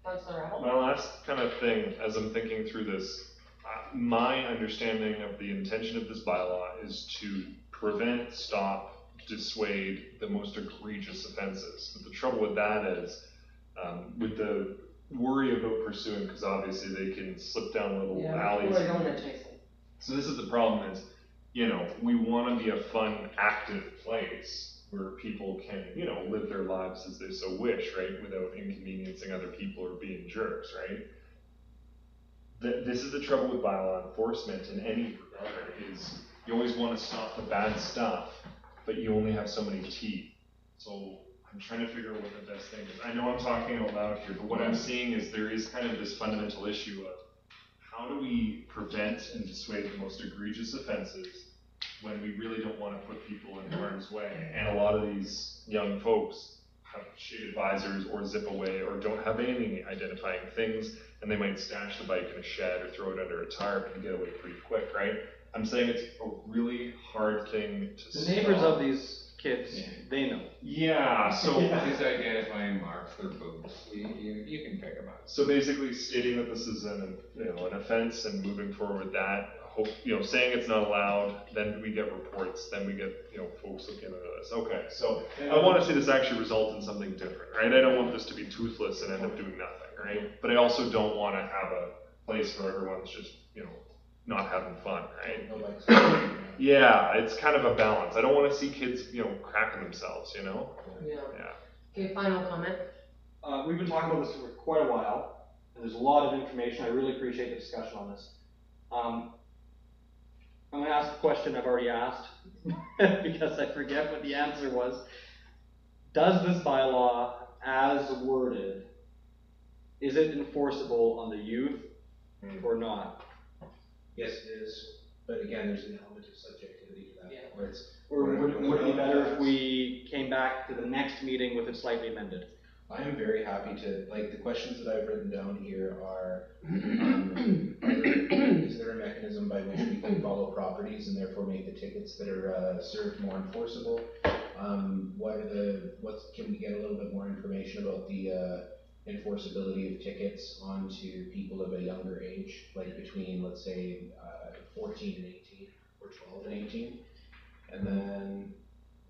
Councillor Rabel? My last kind of thing, as I'm thinking through this, my understanding of the intention of this bylaw is to prevent, stop, dissuade the most egregious offenses. But the trouble with that is, with the worry about pursuing, because obviously they can slip down little alleys. So this is the problem is, you know, we want to be a fun, active place where people can, you know, live their lives as they so wish, right, without inconveniencing other people or being jerks, right? This is the trouble with bylaw enforcement in any regard, is you always want to stop the bad stuff, but you only have so many teeth. So I'm trying to figure out what the best thing is. I know I'm talking out loud here, but what I'm seeing is there is kind of this fundamental issue of how do we prevent and dissuade the most egregious offenses when we really don't want to put people in harm's way. And a lot of these young folks have shaded visors or zip away or don't have any identifying things, and they might stash the bike in a shed or throw it under a tarp and get away pretty quick, right? I'm saying it's a really hard thing to The neighbors of these kids, they know. Yeah, so These identifying marks for boots, you can pick them up. So basically stating that this is an offense and moving forward with that, saying it's not allowed, then we get reports, then we get, folks looking into this. Okay, so I want to see this actually result in something different, right? I don't want this to be toothless and end up doing nothing, right? But I also don't want to have a place where everyone's just, not having fun, right? Yeah, it's kind of a balance. I don't want to see kids, cracking themselves, Yeah. Yeah. Okay, final comment. We've been talking about this for quite a while, and there's a lot of information. I really appreciate the discussion on this. I'm going to ask a question I've already asked because I forget what the answer was. Does this bylaw, as worded, is it enforceable on the youth or not? Yes, it is, but again, there's an element of subjectivity to that. Yeah. Or would it be better if we came back to the next meeting with it slightly amended? I am very happy to, the questions that I've written down here are, is there a mechanism by which we can follow properties and therefore make the tickets that are served more enforceable? Can we get a little bit more information about the enforceability of tickets onto people of a younger age, like between, let's say, 14 and 18, or 12 and 18? And then,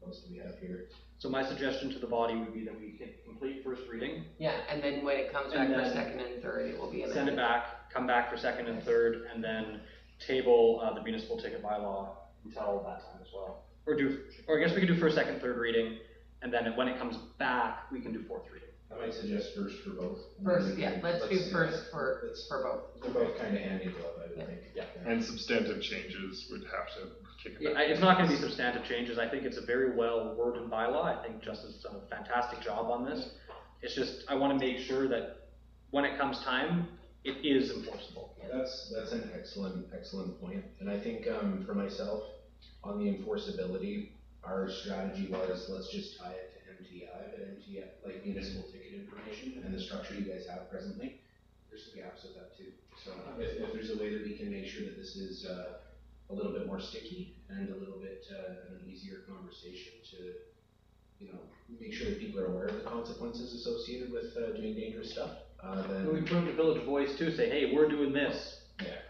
what else do we have here? So my suggestion to the body would be that we can complete first reading. Yeah, and then when it comes back for second and third, it will be amended. Send it back, come back for second and third, and then table the municipal ticket bylaw until that time as well. Or I guess we can do first, second, third reading, and then when it comes back, we can do fourth reading. I might suggest first for both. First, yeah, let's do first for both. They're both kind of hand in glove, I would think. Yeah. And substantive changes would have to kick it Yeah, back. it's not going to be substantive changes. I think it's a very well worded bylaw. I think Justin's done a fantastic job on this. It's just, I want to make sure that when it comes time, it is enforceable. That's an excellent point. And I think for myself, on the enforceability, our strategy was, let's just tie it to MTI, but MTI, like municipal ticket information, and the structure you guys have presently, there's some gaps with that too. So if there's a way that we can make sure that this is a little bit more sticky and a little bit an easier conversation to, make sure that people are aware of the consequences associated with doing dangerous stuff, then... We put in the village voice too, say, hey, we're doing this.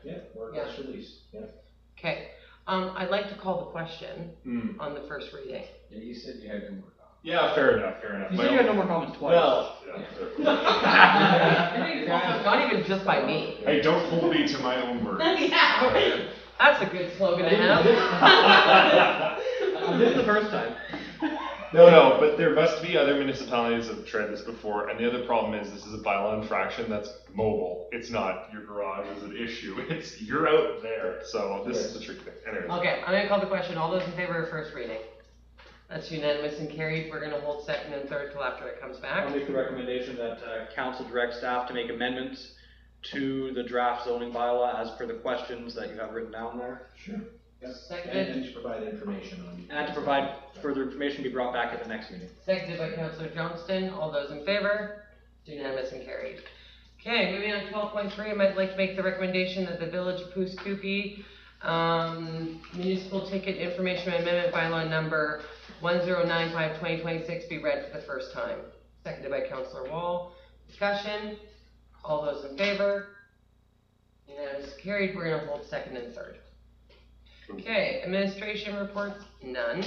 Yeah, or a press release, yeah. Okay, I'd like to call the question on the first reading. Yeah, you said you had no more comments. Yeah, fair enough. You said you had no more comments twice. Well, Not even just by me. hey, don't hold me to my own words. Yeah, that's a good slogan to have. I did it the first time. No, but there must be other municipalities that have tried this before, and the other problem is this is a bylaw infraction that's mobile. It's not your garage is an issue. It's you're out there. So this is the tricky thing. Anyways. Okay, I'm gonna call the question. All those in favor of first reading? That's unanimous and carried. We're gonna hold second and third till after it comes back. I'll make the recommendation that council direct staff to make amendments to the draft zoning bylaw as per the questions that you have written down there. Sure. Yes. Seconded. And to provide information on. And to provide further information be brought back at the next meeting. Seconded by Councillor Johnston. All those in favor? Unanimous and carried. Okay, moving on to 12.3, I might like to make the recommendation that the Village of Pooskoopi municipal ticket information amendment bylaw number 1095/2026 be read for the first time. Seconded by Councillor Wall. Discussion. All those in favor? Unanimous carried. We're gonna hold second and third. Okay, administration reports, none.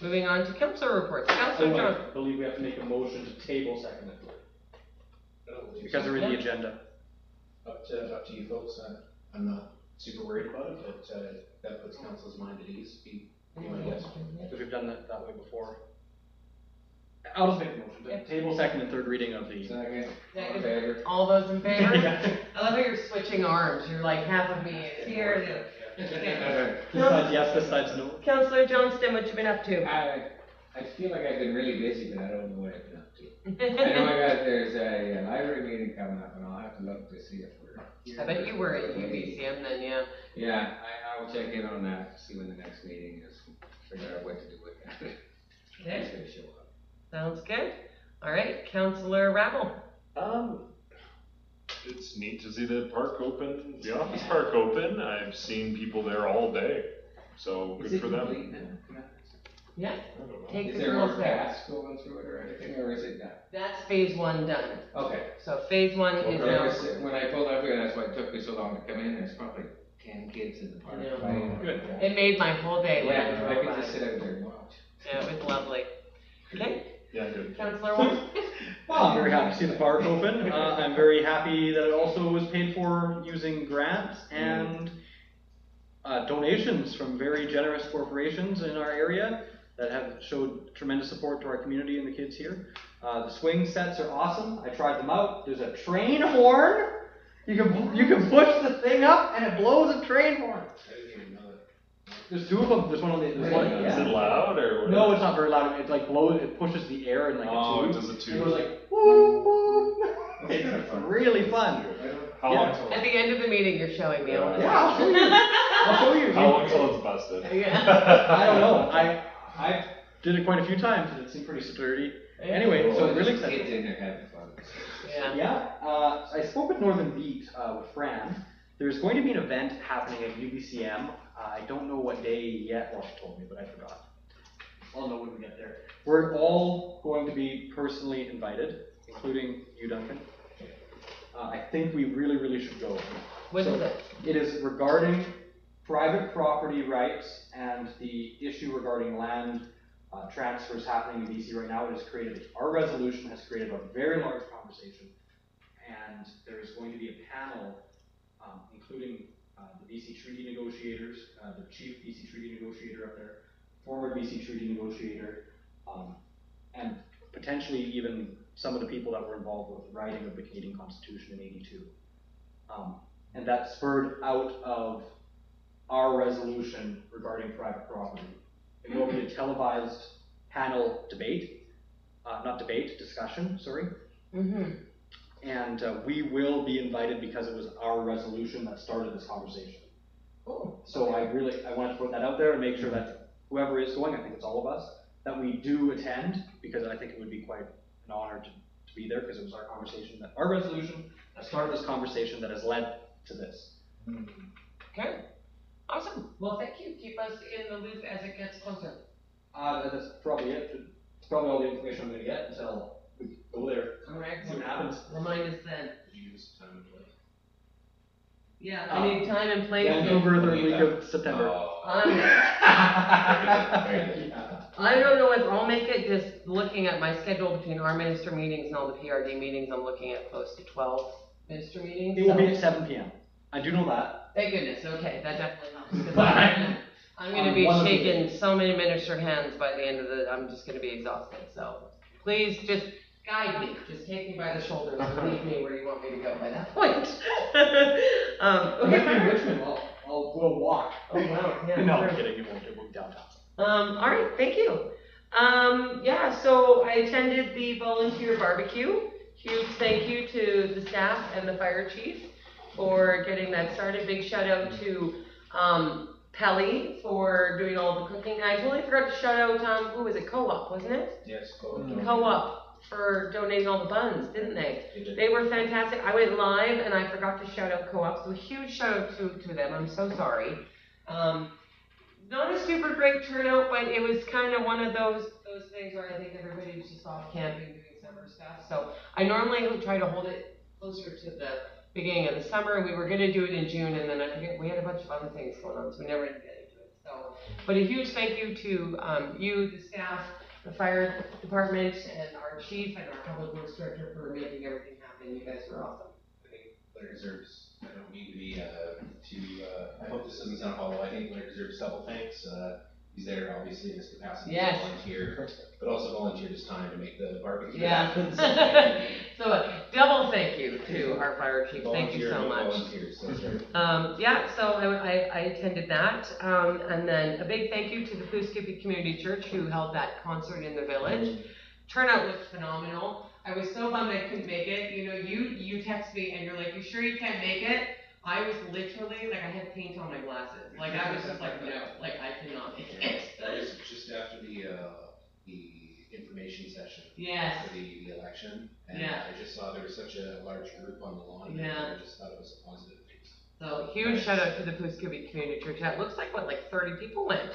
Moving on to councillor reports. Councillor John. I believe we have to make a motion to table second and third. Because they're in the agenda. Up to you folks. I'm not super worried about it, but that puts council's mind at ease. Be my guest. Because we've done that way before. I'll just make a motion to table second and third reading of the. Second. Second. All in favor? All those in favor? Yeah. I love how you're switching arms. You're like, half of me is here. Okay. This side's yes, this side's no. Councillor Johnston, what you been up to? I feel like I've been really busy, but I don't know what I've been up to. I know there's a library meeting coming up, and I'll have to look to see if we're. I bet you were at UBCM then, yeah. Yeah, I will check in on that, see when the next meeting is, figure out what to do with that. Okay. Who's gonna show up. Sounds good. All right, Councillor Rabel. It's neat to see the park open, the office park open. I've seen people there all day, so Is good it for them. complete now? Yeah. I don't know. Take Is the there more girls there. paths going through it or anything, or is it done? That's phase one done. Okay. So phase one is There now. was- When I pulled up here, that's why it took me so long to come in, there's probably 10 kids in the park Yeah. playing. Good. It made my whole day when I Yeah, I drove could by. just sit out there and watch. Yeah, it was lovely. Okay, Yeah, good. Councillor Wong. Well, I'm very happy to see the park open. I'm very happy that it also was paid for using grants and donations from very generous corporations in our area that have showed tremendous support to our community and the kids here. The swing sets are awesome. I tried them out. There's a train horn. You can push the thing up and it blows a train horn. I didn't even know that. There's two of them. There's one on the. There's one, Is it yeah. loud or what? No, it's not very loud. It like blows. It pushes the air in like Oh, a it tube. does a It tube. goes like woo woo. It's really fun. How Yeah. long till? At the end of the meeting, you're showing me. I wanna Yeah, I'll show you. I'll show you. How long till it's busted? Yeah. I don't know. I did it quite a few times and it seemed pretty sturdy. Anyway, so There's really kids excited. in there having fun. Yeah. Yeah, I spoke with Northern Beat with Fran. There's going to be an event happening at UBCM. I don't know what day yet. Well, she told me, but I forgot. I'll know when we get there. We're all going to be personally invited, including you, Duncan. I think we really, really should go. What So is it? It is regarding private property rights and the issue regarding land transfers happening in BC right now. It has created, our resolution has created a very large conversation, and there is going to be a panel, including the BC treaty negotiators, the chief BC treaty negotiator up there, former BC treaty negotiator, and potentially even some of the people that were involved with the writing of the Canadian Constitution in '82. And that spurred out of our resolution regarding private property. It will be a televised panel debate, discussion, sorry. Mm-hmm. And we will be invited because it was our resolution that started this conversation. Oh. So I wanted to put that out there and make sure that whoever is going, I think it's all of us, that we do attend, because I think it would be quite an honor to be there, because it was our conversation, that our resolution that started this conversation that has led to this. Okay. Awesome. Well, thank you. Keep us in the loop as it gets closer. That's probably it. It's probably all the information I'm going to get until we go there. All right. See what happens. Remind us then. Did you use time and place? Yeah, I need time and place. Vancouver, third week of September. I don't know if I'll make it, just looking at my schedule between our minister meetings and all the PRD meetings, I'm looking at close to 12 minister meetings. It will be at 7 p.m. I do know that. Thank goodness, okay, that definitely helps, because I'm gonna be one of the shaking so many minister hands by the end of I'm just gonna be exhausted, so please just guide me, just take me by the shoulders and lead me where you want me to go by that point. Okay, Okay, in Richmond, we'll walk. Oh, wow, yeah. No, sure. I'm kidding, it won't be downtown. All right, thank you. Yeah, so I attended the volunteer barbecue. Huge thank you to the staff and the fire chief for getting that started. Big shout out to Pelly for doing all the cooking. I totally forgot to shout out, who was it, Co-op, wasn't it? Yes, Co-op for donating all the buns, didn't they? They were fantastic. I went live and I forgot to shout out Co-op, so a huge shout out to them. I'm so sorry. Not a super great turnout, but it was kind of one of those things where I think everybody was just off camping doing summer stuff. So I normally would try to hold it closer to the beginning of the summer. We were going to do it in June, and then I forget, we had a bunch of other things going on, so we never ended up getting to it. So, but a huge thank you to you, the staff, the fire department, and our chief and our public works director for making everything happen. You guys were awesome. I think Blair deserves, I don't mean to be, I hope this doesn't sound hollow, I think Blair deserves double thanks. He's there obviously in his capacity as a volunteer, but also volunteered his time to make the barbecue happen. So, thank you. So double thank you to our fire chief. Thank you so much. Yeah, so I attended that, and then a big thank you to the Pooskippi Community Church who held that concert in the village. Turnout looked phenomenal. I was so bummed I couldn't make it. You know, you text me and you're like, you sure you can't make it? I was literally, like, I had paint on my glasses. Like, I was just like, no, like, I cannot make it. That was just after the information session. Yes. For the election. And yeah. I just saw there was such a large group on the lawn. Yeah. And I just thought it was a positive thing. So, huge shout out to the Pooskippi Community Church. It looks like, what, like 30 people went?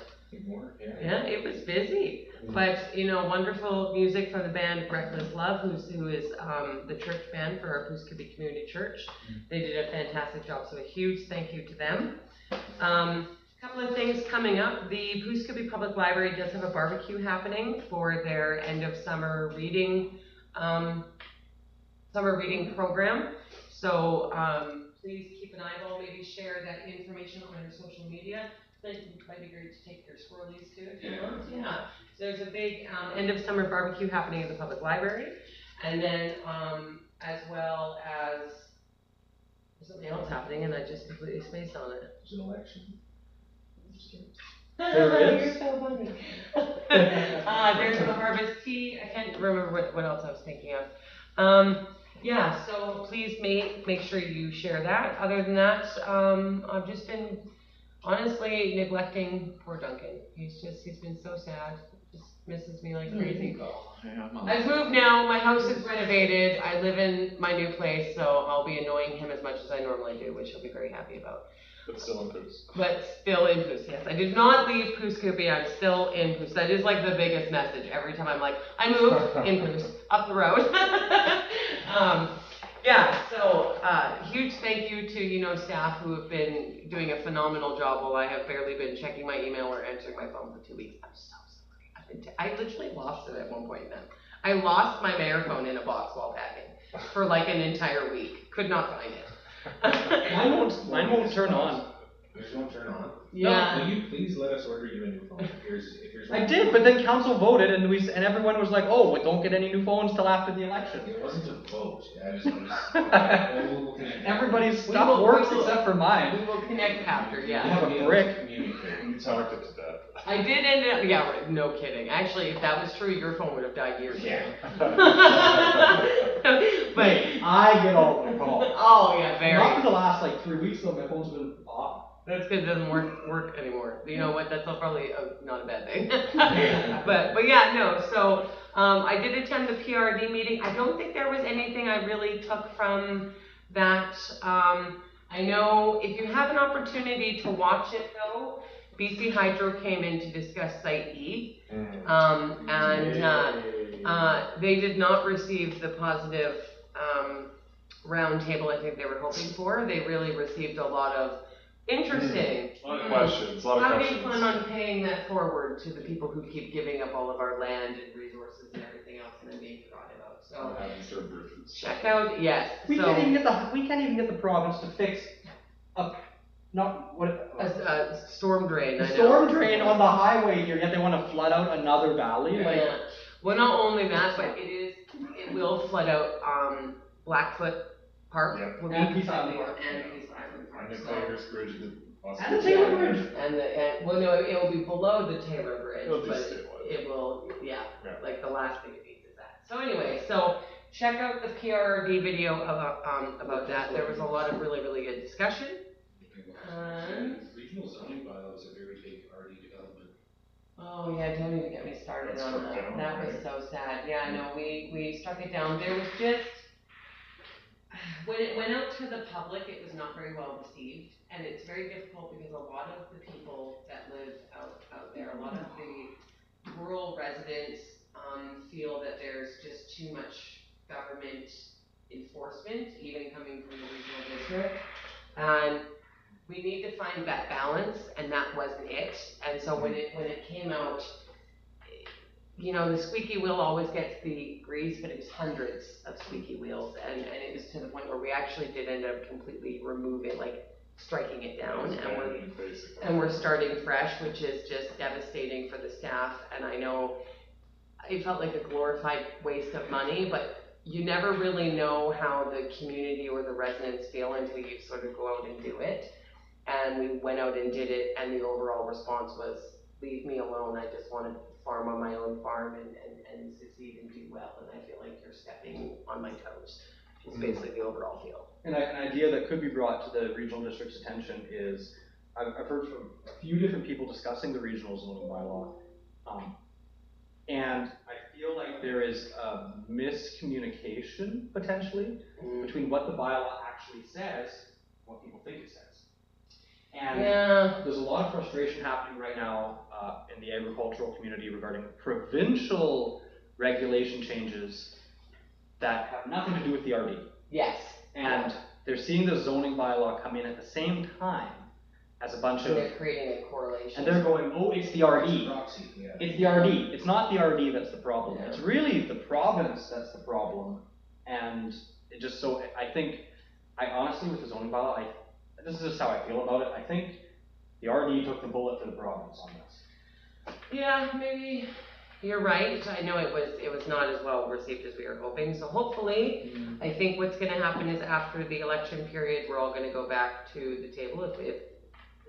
More, yeah. Yeah, it was busy. But, you know, wonderful music from the band Reckless Love, who is the church band for our Pooskippi Community Church. They did a fantastic job, so a huge thank you to them. A couple of things coming up. The Pooskippi Public Library does have a barbecue happening for their end of summer reading program. So please keep an eyeball, maybe share that information on your social media. It might be great to take your squirrelies too if you want. Yeah. So there's a big end of summer barbecue happening at the public library, and then as well as something else happening, and I just completely spaced on it. There's an election. I'm just kidding. There is. You're so funny. There's the harvest tea. I can't remember what else I was thinking of. Yeah. So please make sure you share that. Other than that, I've just been honestly neglecting poor Duncan. He's been so sad. Just misses me like crazy. I've moved now. My house is renovated. I live in my new place, so I'll be annoying him as much as I normally do, which he'll be very happy about. But still in Poos. But still in Poos, yes. I did not leave Pooskippi. I'm still in Poos. That is like the biggest message every time I'm like, I moved in Poos, up the road. Yeah, so huge thank you to, staff who have been doing a phenomenal job while I have barely been checking my email or answering my phone for 2 weeks. I'm so sorry. I literally lost it at one point in time. I lost my mayor phone in a box while packing for like an entire week. Could not find it. Mine won't turn on. Yours won't turn on? Yeah. No, will you please let us order you a new phone if yours I did, but then council voted and everyone was like, oh, well, don't get any new phones till after the election. It wasn't a vote. Everybody's stuff works except for mine. We will connect after, yeah. I have a brick. You talked it to death. I did end up, yeah, right, no kidding. Actually, if that was true, your phone would have died years ago. But I get all my calls. Oh yeah, very. Not for the last like 3 weeks though, my phone's been off. That's because it doesn't work anymore. You know what? That's probably not a bad thing. but yeah, no. So I did attend the PRD meeting. I don't think there was anything I really took from that. I know if you have an opportunity to watch it though, BC Hydro came in to discuss Site E, and they did not receive the positive roundtable I think they were hoping for. They really received a lot of interesting. A lot of questions. How do you plan on paying that forward to the people who keep giving up all of our land and resources and everything else and then being forgotten about? So check out, yes. We can't even get the province to fix a storm drain. A storm drain on the highway here, yet they want to flood out another valley. Yeah. Well, not only that, but it will flood out Blackfoot Park. Yep. And Peace Island Park. And Peace Island Park. And the Taylor's Bridge. And the Taylor Bridge. Well, no, it will be below the Taylor Bridge, but it will, yeah, like the last thing it needs is that. So anyway, so check out the PRD video about that. There was a lot of really, really good discussion. Regional zoning bylaws are Oh, yeah, don't even get me started That's on struck that. down, That was right? so sad. Yeah, no, we struck it down. There was just, when it went out to the public, it was not very well received. And it's very difficult because a lot of the people that live out there, a lot of the rural residents, feel that there's just too much government enforcement, even coming from the regional district. And we need to find that balance, and that wasn't it. And so when it came out, you know, the squeaky wheel always gets the grease, but it was hundreds of squeaky wheels, and it was to the point where we actually did end up completely removing, like striking it down, and we're starting fresh, which is just devastating for the staff. And I know it felt like a glorified waste of money, but you never really know how the community or the residents feel until you sort of go out and do it. And we went out and did it, and the overall response was, leave me alone, I just want to farm on my own farm and succeed and do well, and I feel like you're stepping on my toes. It's basically the overall feel. And an idea that could be brought to the regional district's attention is, I've heard from a few different people discussing the regional zoning bylaw, and I feel like there is a miscommunication, potentially, between what the bylaw actually says and what people think it says. And there's a lot of frustration happening right now in the agricultural community regarding provincial regulation changes that have nothing to do with the RD. Yes. And they're seeing the zoning bylaw come in at the same time as a bunch and of... they're creating a correlation. And they're going, oh, it's the RD. Proxy, yeah. It's the RD. It's not the RD that's the problem. Yeah. It's really the province that's the problem. And it just so, I honestly, with the zoning bylaw, this is just how I feel about it. I think the RD took the bullet for the province on this. Yeah, maybe you're right. I know it was not as well received as we were hoping. So hopefully, I think what's going to happen is after the election period, we're all going to go back to the table. If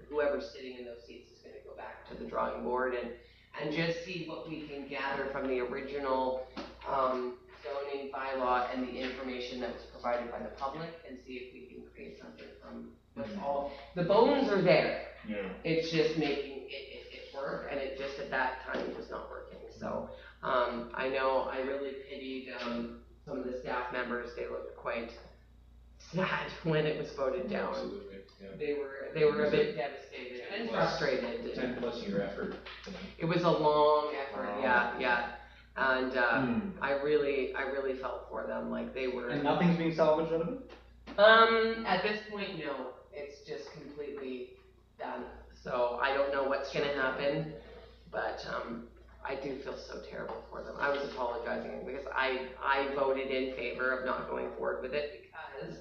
whoever's sitting in those seats is going to go back to the drawing board and just see what we can gather from the original zoning bylaw and the information that was provided by the public, and see if we can create something from what's all, the bones are there. Yeah. It's just making it work, and it just at that time was not working. So I know I really pitied some of the staff members. They looked quite sad when it was voted down. Absolutely, yeah. They were a bit devastated and frustrated. 10+ year effort. It was a long effort, yeah. And I really felt for them, like they were. And nothing's being salvaged out of it? At this point, no. It's just completely done. So I don't know what's gonna happen, but I do feel so terrible for them. I was apologizing because I voted in favor of not going forward with it because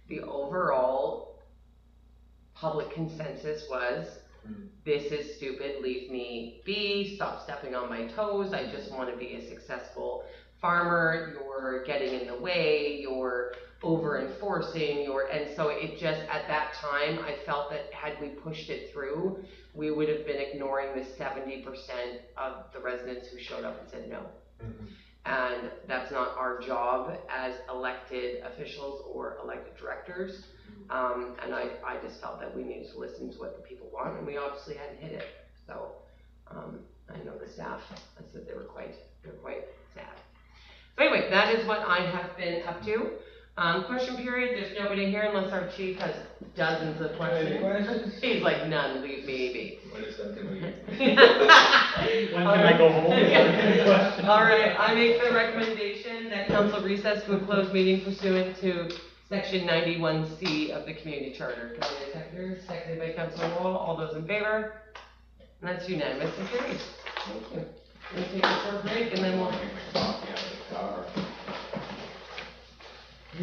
the overall public consensus was, this is stupid, leave me be, stop stepping on my toes, I just want to be a successful farmer, you're getting in the way, you're over enforcing, and so it just, at that time, I felt that had we pushed it through, we would have been ignoring the 70% of the residents who showed up and said no. And that's not our job as elected officials or elected directors. And I just felt that we needed to listen to what the people want, and we obviously hadn't hit it. So I know the staff, I said they were quite sad. So anyway, that is what I have been up to. Question period, there's nobody here unless our chief has dozens of questions. He's like, none, leave me be. What is that going to When can I go home? All right, I make the recommendation that council recess to a closed meeting pursuant to section 91C of the community charter. Can I get a seconder? Seconded by Councillor Wall. All those in favor? And that's unanimous and carried. Thank you. We'll take a short break and then we'll.